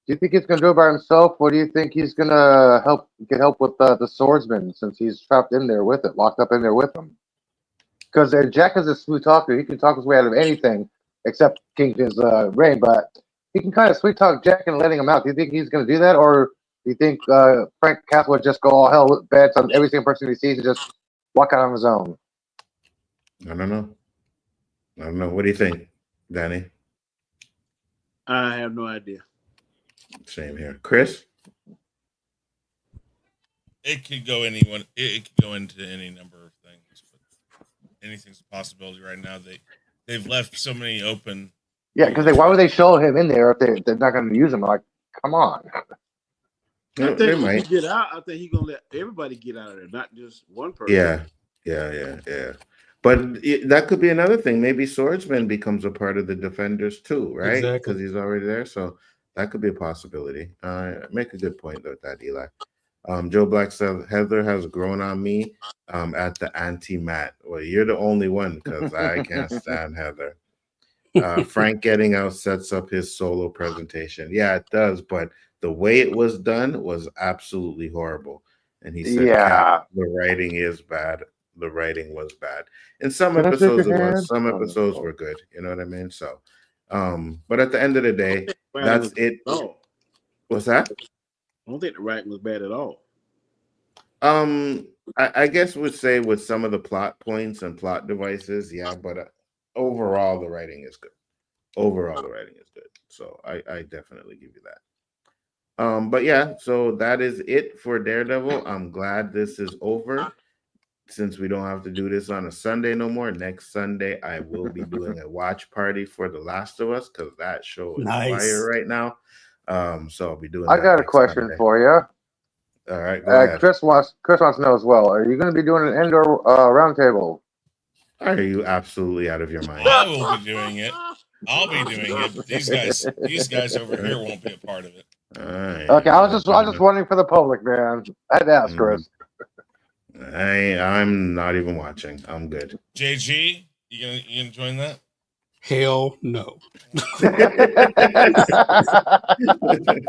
do you think he's going to do it by himself, or do you think he's going to get help with the swordsman since he's trapped in there with it, locked up in there with him? Because Jack is a smooth talker. He can talk his way out of anything except Kingpin's reign, but he can kind of sweet talk Jack and letting him out. Do you think he's going to do that, or do you think Frank Castle would just go all hell bad on every single person he sees and just walk out on his own? I don't know. What do you think, Danny? I have no idea. Same here. Chris? It could go anyone. It could go into any number of things, but anything's a possibility right now. They've left so many open. Yeah, because why would they show him in there if they're not going to use him? Like, come on. No, I they think might. if he get out, I think he's gonna let everybody get out of there, not just one person. Yeah. But that could be another thing. Maybe Swordsman becomes a part of the Defenders too, right? Exactly. Because he's already there. So that could be a possibility. Make a good point with that, Eli. Joe Black said Heather has grown on me at the anti-Matt. Well, you're the only one because I can't stand Heather. Frank getting out sets up his solo presentation. Yeah, it does, but the way it was done was absolutely horrible. And he said, Yeah. Cap, the writing is bad. The writing was bad. In some episodes it was, some episodes were good. You know what I mean? So, but at the end of the day, that's it. Oh, What's that? I don't think the writing was bad at all. I guess would say with some of the plot points and plot devices, yeah, but overall the writing is good. So I definitely give you that. But yeah, so that is it for Daredevil. I'm glad this is over. Since we don't have to do this on a Sunday no more, next Sunday I will be doing a watch party for The Last of Us because that show is fire right now. So I'll be doing. I got a question Sunday. for you. All right, go ahead. Chris wants to know as well. Are you going to be doing an indoor roundtable? Are you absolutely out of your mind? I will be doing it. I'll be doing it. These guys over here won't be a part of it. Okay, I was just wondering for the public, man. I had to ask, Chris. I'm not even watching. I'm good. JG, you gonna join that? Hell no.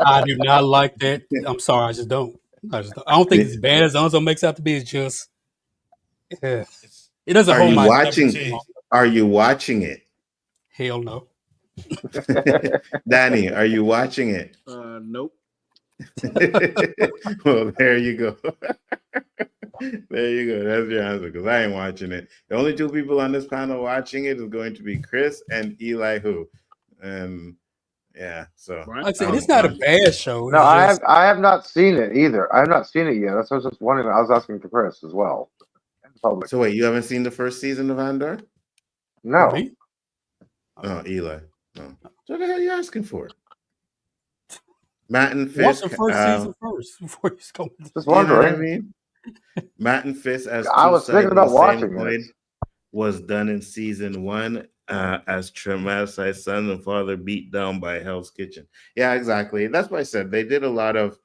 I do not like that. I'm sorry, I just don't. I don't think it's as bad as Nzo makes out to be. It's just it doesn't hold my watching. Are you watching it? Hell no. Danny, are you watching it? Nope. Well, there you go. There you go. That's your answer because I ain't watching it. The only two people on this panel watching it is going to be Chris and Elihu. And yeah, so like I said, it's not a bad show. No, I have not seen it either. I have not seen it yet. That's what I was just wondering. I was asking for Chris as well. So wait, you haven't seen the first season of Andor? No. Me? Oh, Eli. No. So what the hell are you asking for? Matt and Watch Fisk, the first season first before you go. Just you know what I wondering. mean? Matt and Fisk as I two was sides thinking of the about same watching coin this. was done in season 1 as traumatized son and father beat down by Hell's Kitchen. Yeah, exactly. That's why I said they did a lot of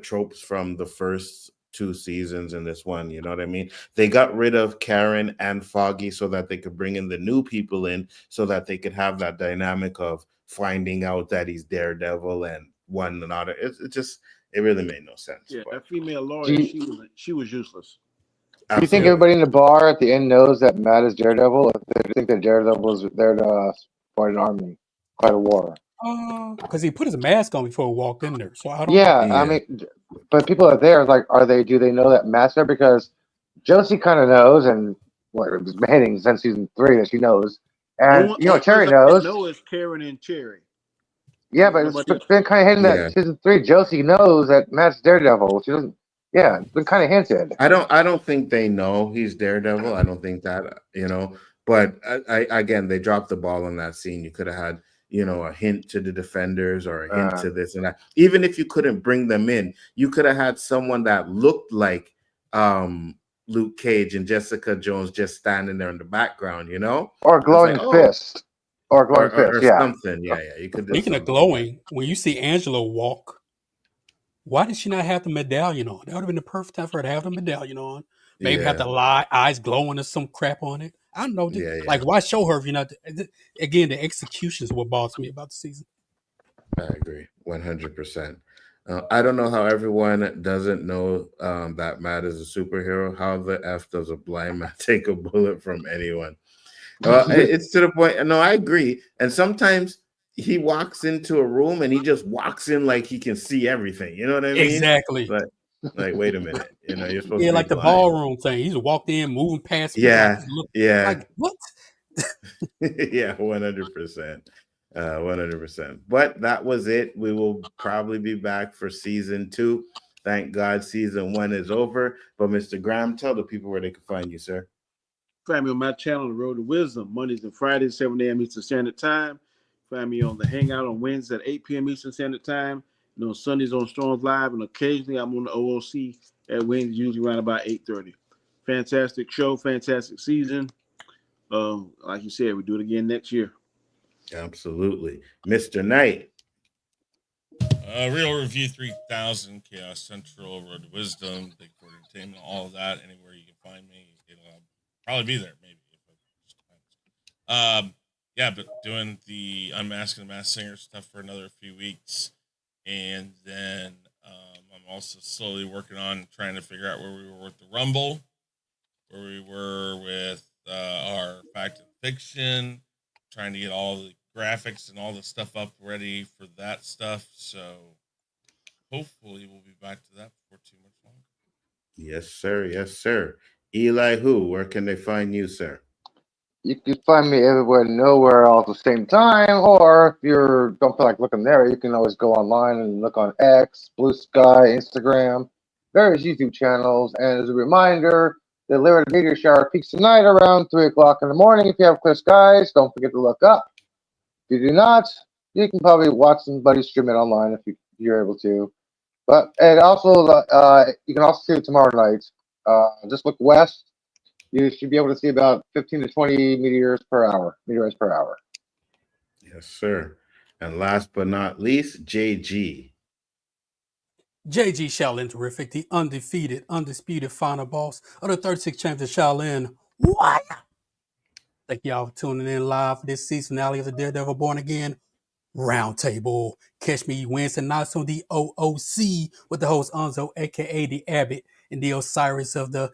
tropes from the first 2 seasons in this one. You know what I mean? They got rid of Karen and Foggy so that they could bring in the new people in, so that they could have that dynamic of finding out that he's Daredevil and one another. It really made no sense. Yeah, But that female Do lawyer, you, she was useless. do you think absolutely. everybody in the bar at the end knows that Matt is Daredevil? If they think that Daredevil is there to fight an army, fight a war? Because he put his mask on before he walked in there, so I don't know. Yeah, I Yeah. mean, but people are there. Like, do they know that Matt's there? Because Josie kind of knows, and what it was hinting since season 3 that she knows, and Only Terry person I knows. know is Karen and Cherry. Yeah, but it's Nobody else. been kind of hinted Yeah. that season 3, Josie knows that Matt's Daredevil. She doesn't. Yeah, it's been kind of hinted. I don't think they know he's Daredevil. I don't think that, but again, they dropped the ball on that scene. You could have had, a hint to the defenders or a hint to this and that. Even if you couldn't bring them in, you could have had someone that looked like Luke Cage and Jessica Jones just standing there in the background, Or It's like, glowing oh, fist. Or glowing fist, or yeah. something. Yeah, you could do Speaking of something like that. glowing, when you see Angela walk, why did she not have the medallion on? That would have been the perfect time for her to have the medallion on. Maybe have Yeah, the eyes glowing or some crap on it. I don't know. yeah. Like, why show her if you're not? Again, the execution is what bothers me about the season. I agree 100%. I don't know how everyone doesn't know that Matt is a superhero. How the F does a blind man take a bullet from anyone? It's to the point. No, I agree. And sometimes he walks into a room and he just walks in like he can see everything. You know what I mean? Exactly. Like wait a minute. You're supposed Yeah, to be like the blind. ballroom thing. He just walked in, moving past people, like Yeah, just look, yeah. like what? Yeah, 100%. 100%. But that was it. We will probably be back for season 2. Thank God season 1 is over. But Mr. Graham, tell the people where they can find you, sir. Find me on my channel, The Road to Wisdom, Mondays and Fridays, 7 a.m. Eastern Standard Time. Find me on the Hangout on Wednesday at 8 p.m. Eastern Standard Time. And on Sundays on Storms Live, and occasionally I'm on the OOC at Wednesday, usually around about 8:30. Fantastic show, fantastic season. Like you said, we do it again next year. Absolutely. Mr. Knight. Real Review 3000, Chaos Central, Road to Wisdom, Big Ford Entertainment, all of that. Anywhere you can find me, it'll probably be there, maybe. Yeah, but doing the Unmasking the Masked Singer stuff for another few weeks. And then I'm also slowly working on trying to figure out where we were with the Rumble, where we were with our Fact and Fiction, trying to get all the graphics and all the stuff up ready for that stuff. So hopefully we'll be back to that before too much longer. Yes, sir. Yes, sir. Elihu, where can they find you, sir? You can find me everywhere, nowhere all at the same time. Or if you don't feel like looking there, you can always go online and look on X, Blue Sky, Instagram, various YouTube channels. And as a reminder, the Lyric Meteor Shower peaks tonight around 3 o'clock in the morning. If you have clear skies, don't forget to look up. If you do not, you can probably watch somebody stream it online if you're able to. But and also, you can also see it tomorrow night. Just look west. You should be able to see about 15 to 20 meteors per hour. Yes, sir. And last but not least, JG. JG Shaolin Terrific, the undefeated, undisputed final boss of the 36th champion Shaolin. What? Thank y'all for tuning in live for this season finale of the Daredevil Born Again Roundtable. Catch me Wednesday nights on the OOC with the host Nzo, aka the Abbott, and the Osiris of the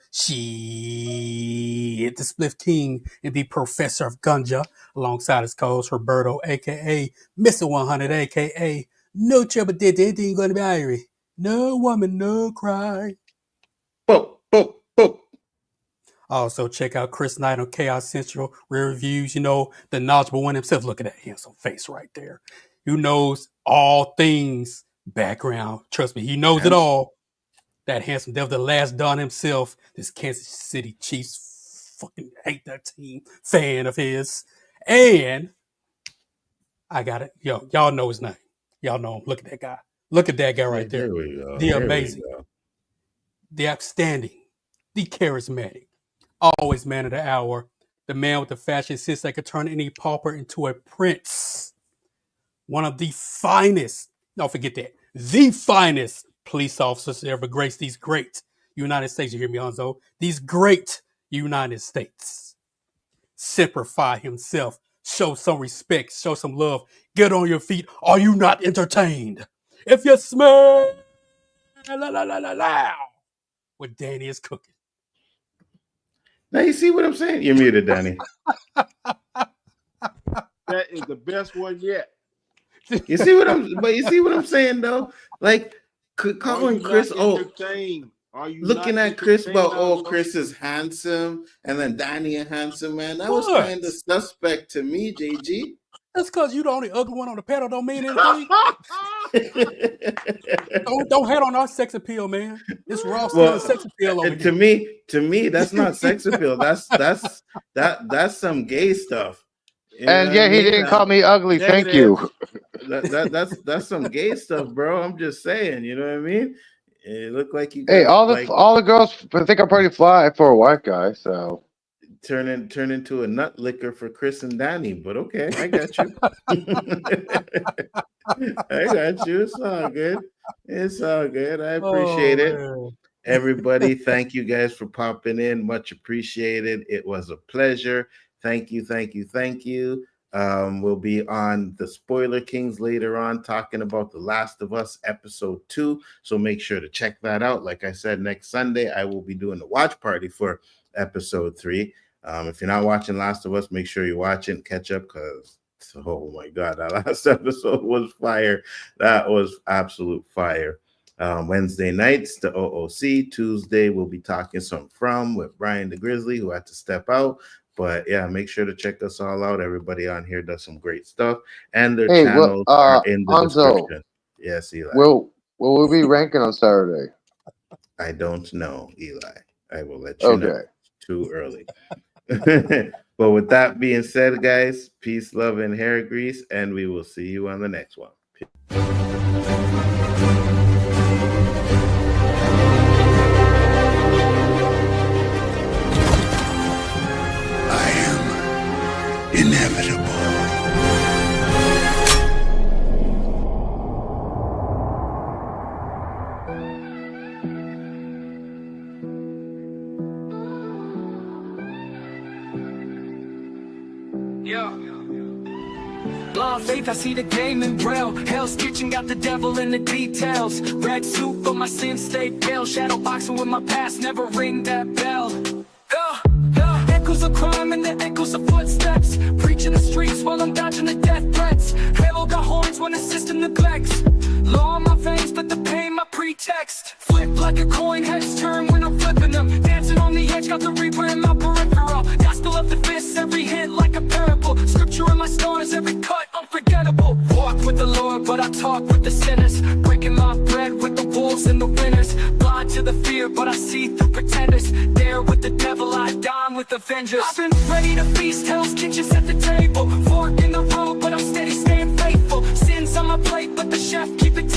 the Spliff King, and the Professor of Gunja, alongside his co-host Roberto, aka Mr. 100, aka No Trouble Did Anything Gonna Be Irie. No woman, no cry. Boop, boop, boop. Also, check out Chris Knight on Chaos Central Rare Reviews. The knowledgeable one himself. Look at that handsome face right there. Who knows all things background. Trust me, he knows it all. That handsome devil, the last Don himself, this Kansas City Chiefs fucking hate that team fan of his. And I got it. Yo, y'all know his name. Y'all know him. Look at that guy. Look at that guy right there. There we go. The There we amazing, go. the outstanding, the charismatic, always man of the hour, the man with the fashion sense that could turn any pauper into a prince. One of the finest, no, forget that, the finest police officers to ever grace these great United States. You hear me, Nzo? These great United States. Simplify himself. Show some respect. Show some love. Get on your feet. Are you not entertained? If you smell what Danny is cooking. Now you see what I'm saying? You're muted, Danny. That is the best one yet. You see what I'm saying though? Like calling Chris, looking at Chris about, Chris is handsome, and then Danny is handsome, man. That was kind of suspect to me, JG. That's because you the only ugly one on the panel don't mean anything. don't hate on our sex appeal, man. It's raw still sex appeal over here. To me, that's not sex appeal. That's some gay stuff. You and yeah, he didn't call me ugly. Thank you. That's some gay stuff, bro. I'm just saying. You know what I mean? It looked like you. Hey, all the girls think I'm pretty fly for a white guy. So turn into a nut licker for Chris and Danny. But okay, I got you. I got you. It's all good. It's all good. I appreciate it. Man. Everybody, thank you guys for popping in. Much appreciated. It was a pleasure. Thank you. We'll be on the Spoiler Kings later on, talking about The Last of Us episode 2. So make sure to check that out. Like I said, next Sunday, I will be doing the watch party for episode 3. If you're not watching Last of Us, make sure you watch it and catch up, because oh my God, that last episode was fire. That was absolute fire. Wednesday nights, the OOC. Tuesday, we'll be talking some From with Brian the Grizzly, who had to step out. But yeah, make sure to check us all out. Everybody on here does some great stuff, and their channels are in the description. Yes, Eli. Will we be ranking on Saturday? I don't know, Eli. I will let you know. It's too early. But with that being said, guys, peace, love, and hair grease, and we will see you on the next one. Inevitable. Blind faith, I see the game in braille. Hell's Kitchen got the devil in the details. Red suit, but my sins stay pale. Shadow boxing with my past, never ring that bell. Echoes of crime and the echoes of footsteps. Preaching the streets while I'm dodging the death threats. Halo got horns when the system neglects. Law on my veins, but the pain my pretext. Flip like a coin, heads turn when I'm flipping them. Dancing on the edge, got the reaper in my peripheral. Gospel of the fists, every hit like a parable. Scripture in my stars, every cut unforgettable. Walk with the Lord, but I talk with the sinners. Breaking my bread with the wolves and the winners. Blind to the fear, but I see through pretenders. There with the devil, I dine with the Avengers. I've been ready to feast, Hell's Kitchen set the table. Fork in the road, but I'm steady staying faithful. Sins on my plate, but the chef keep it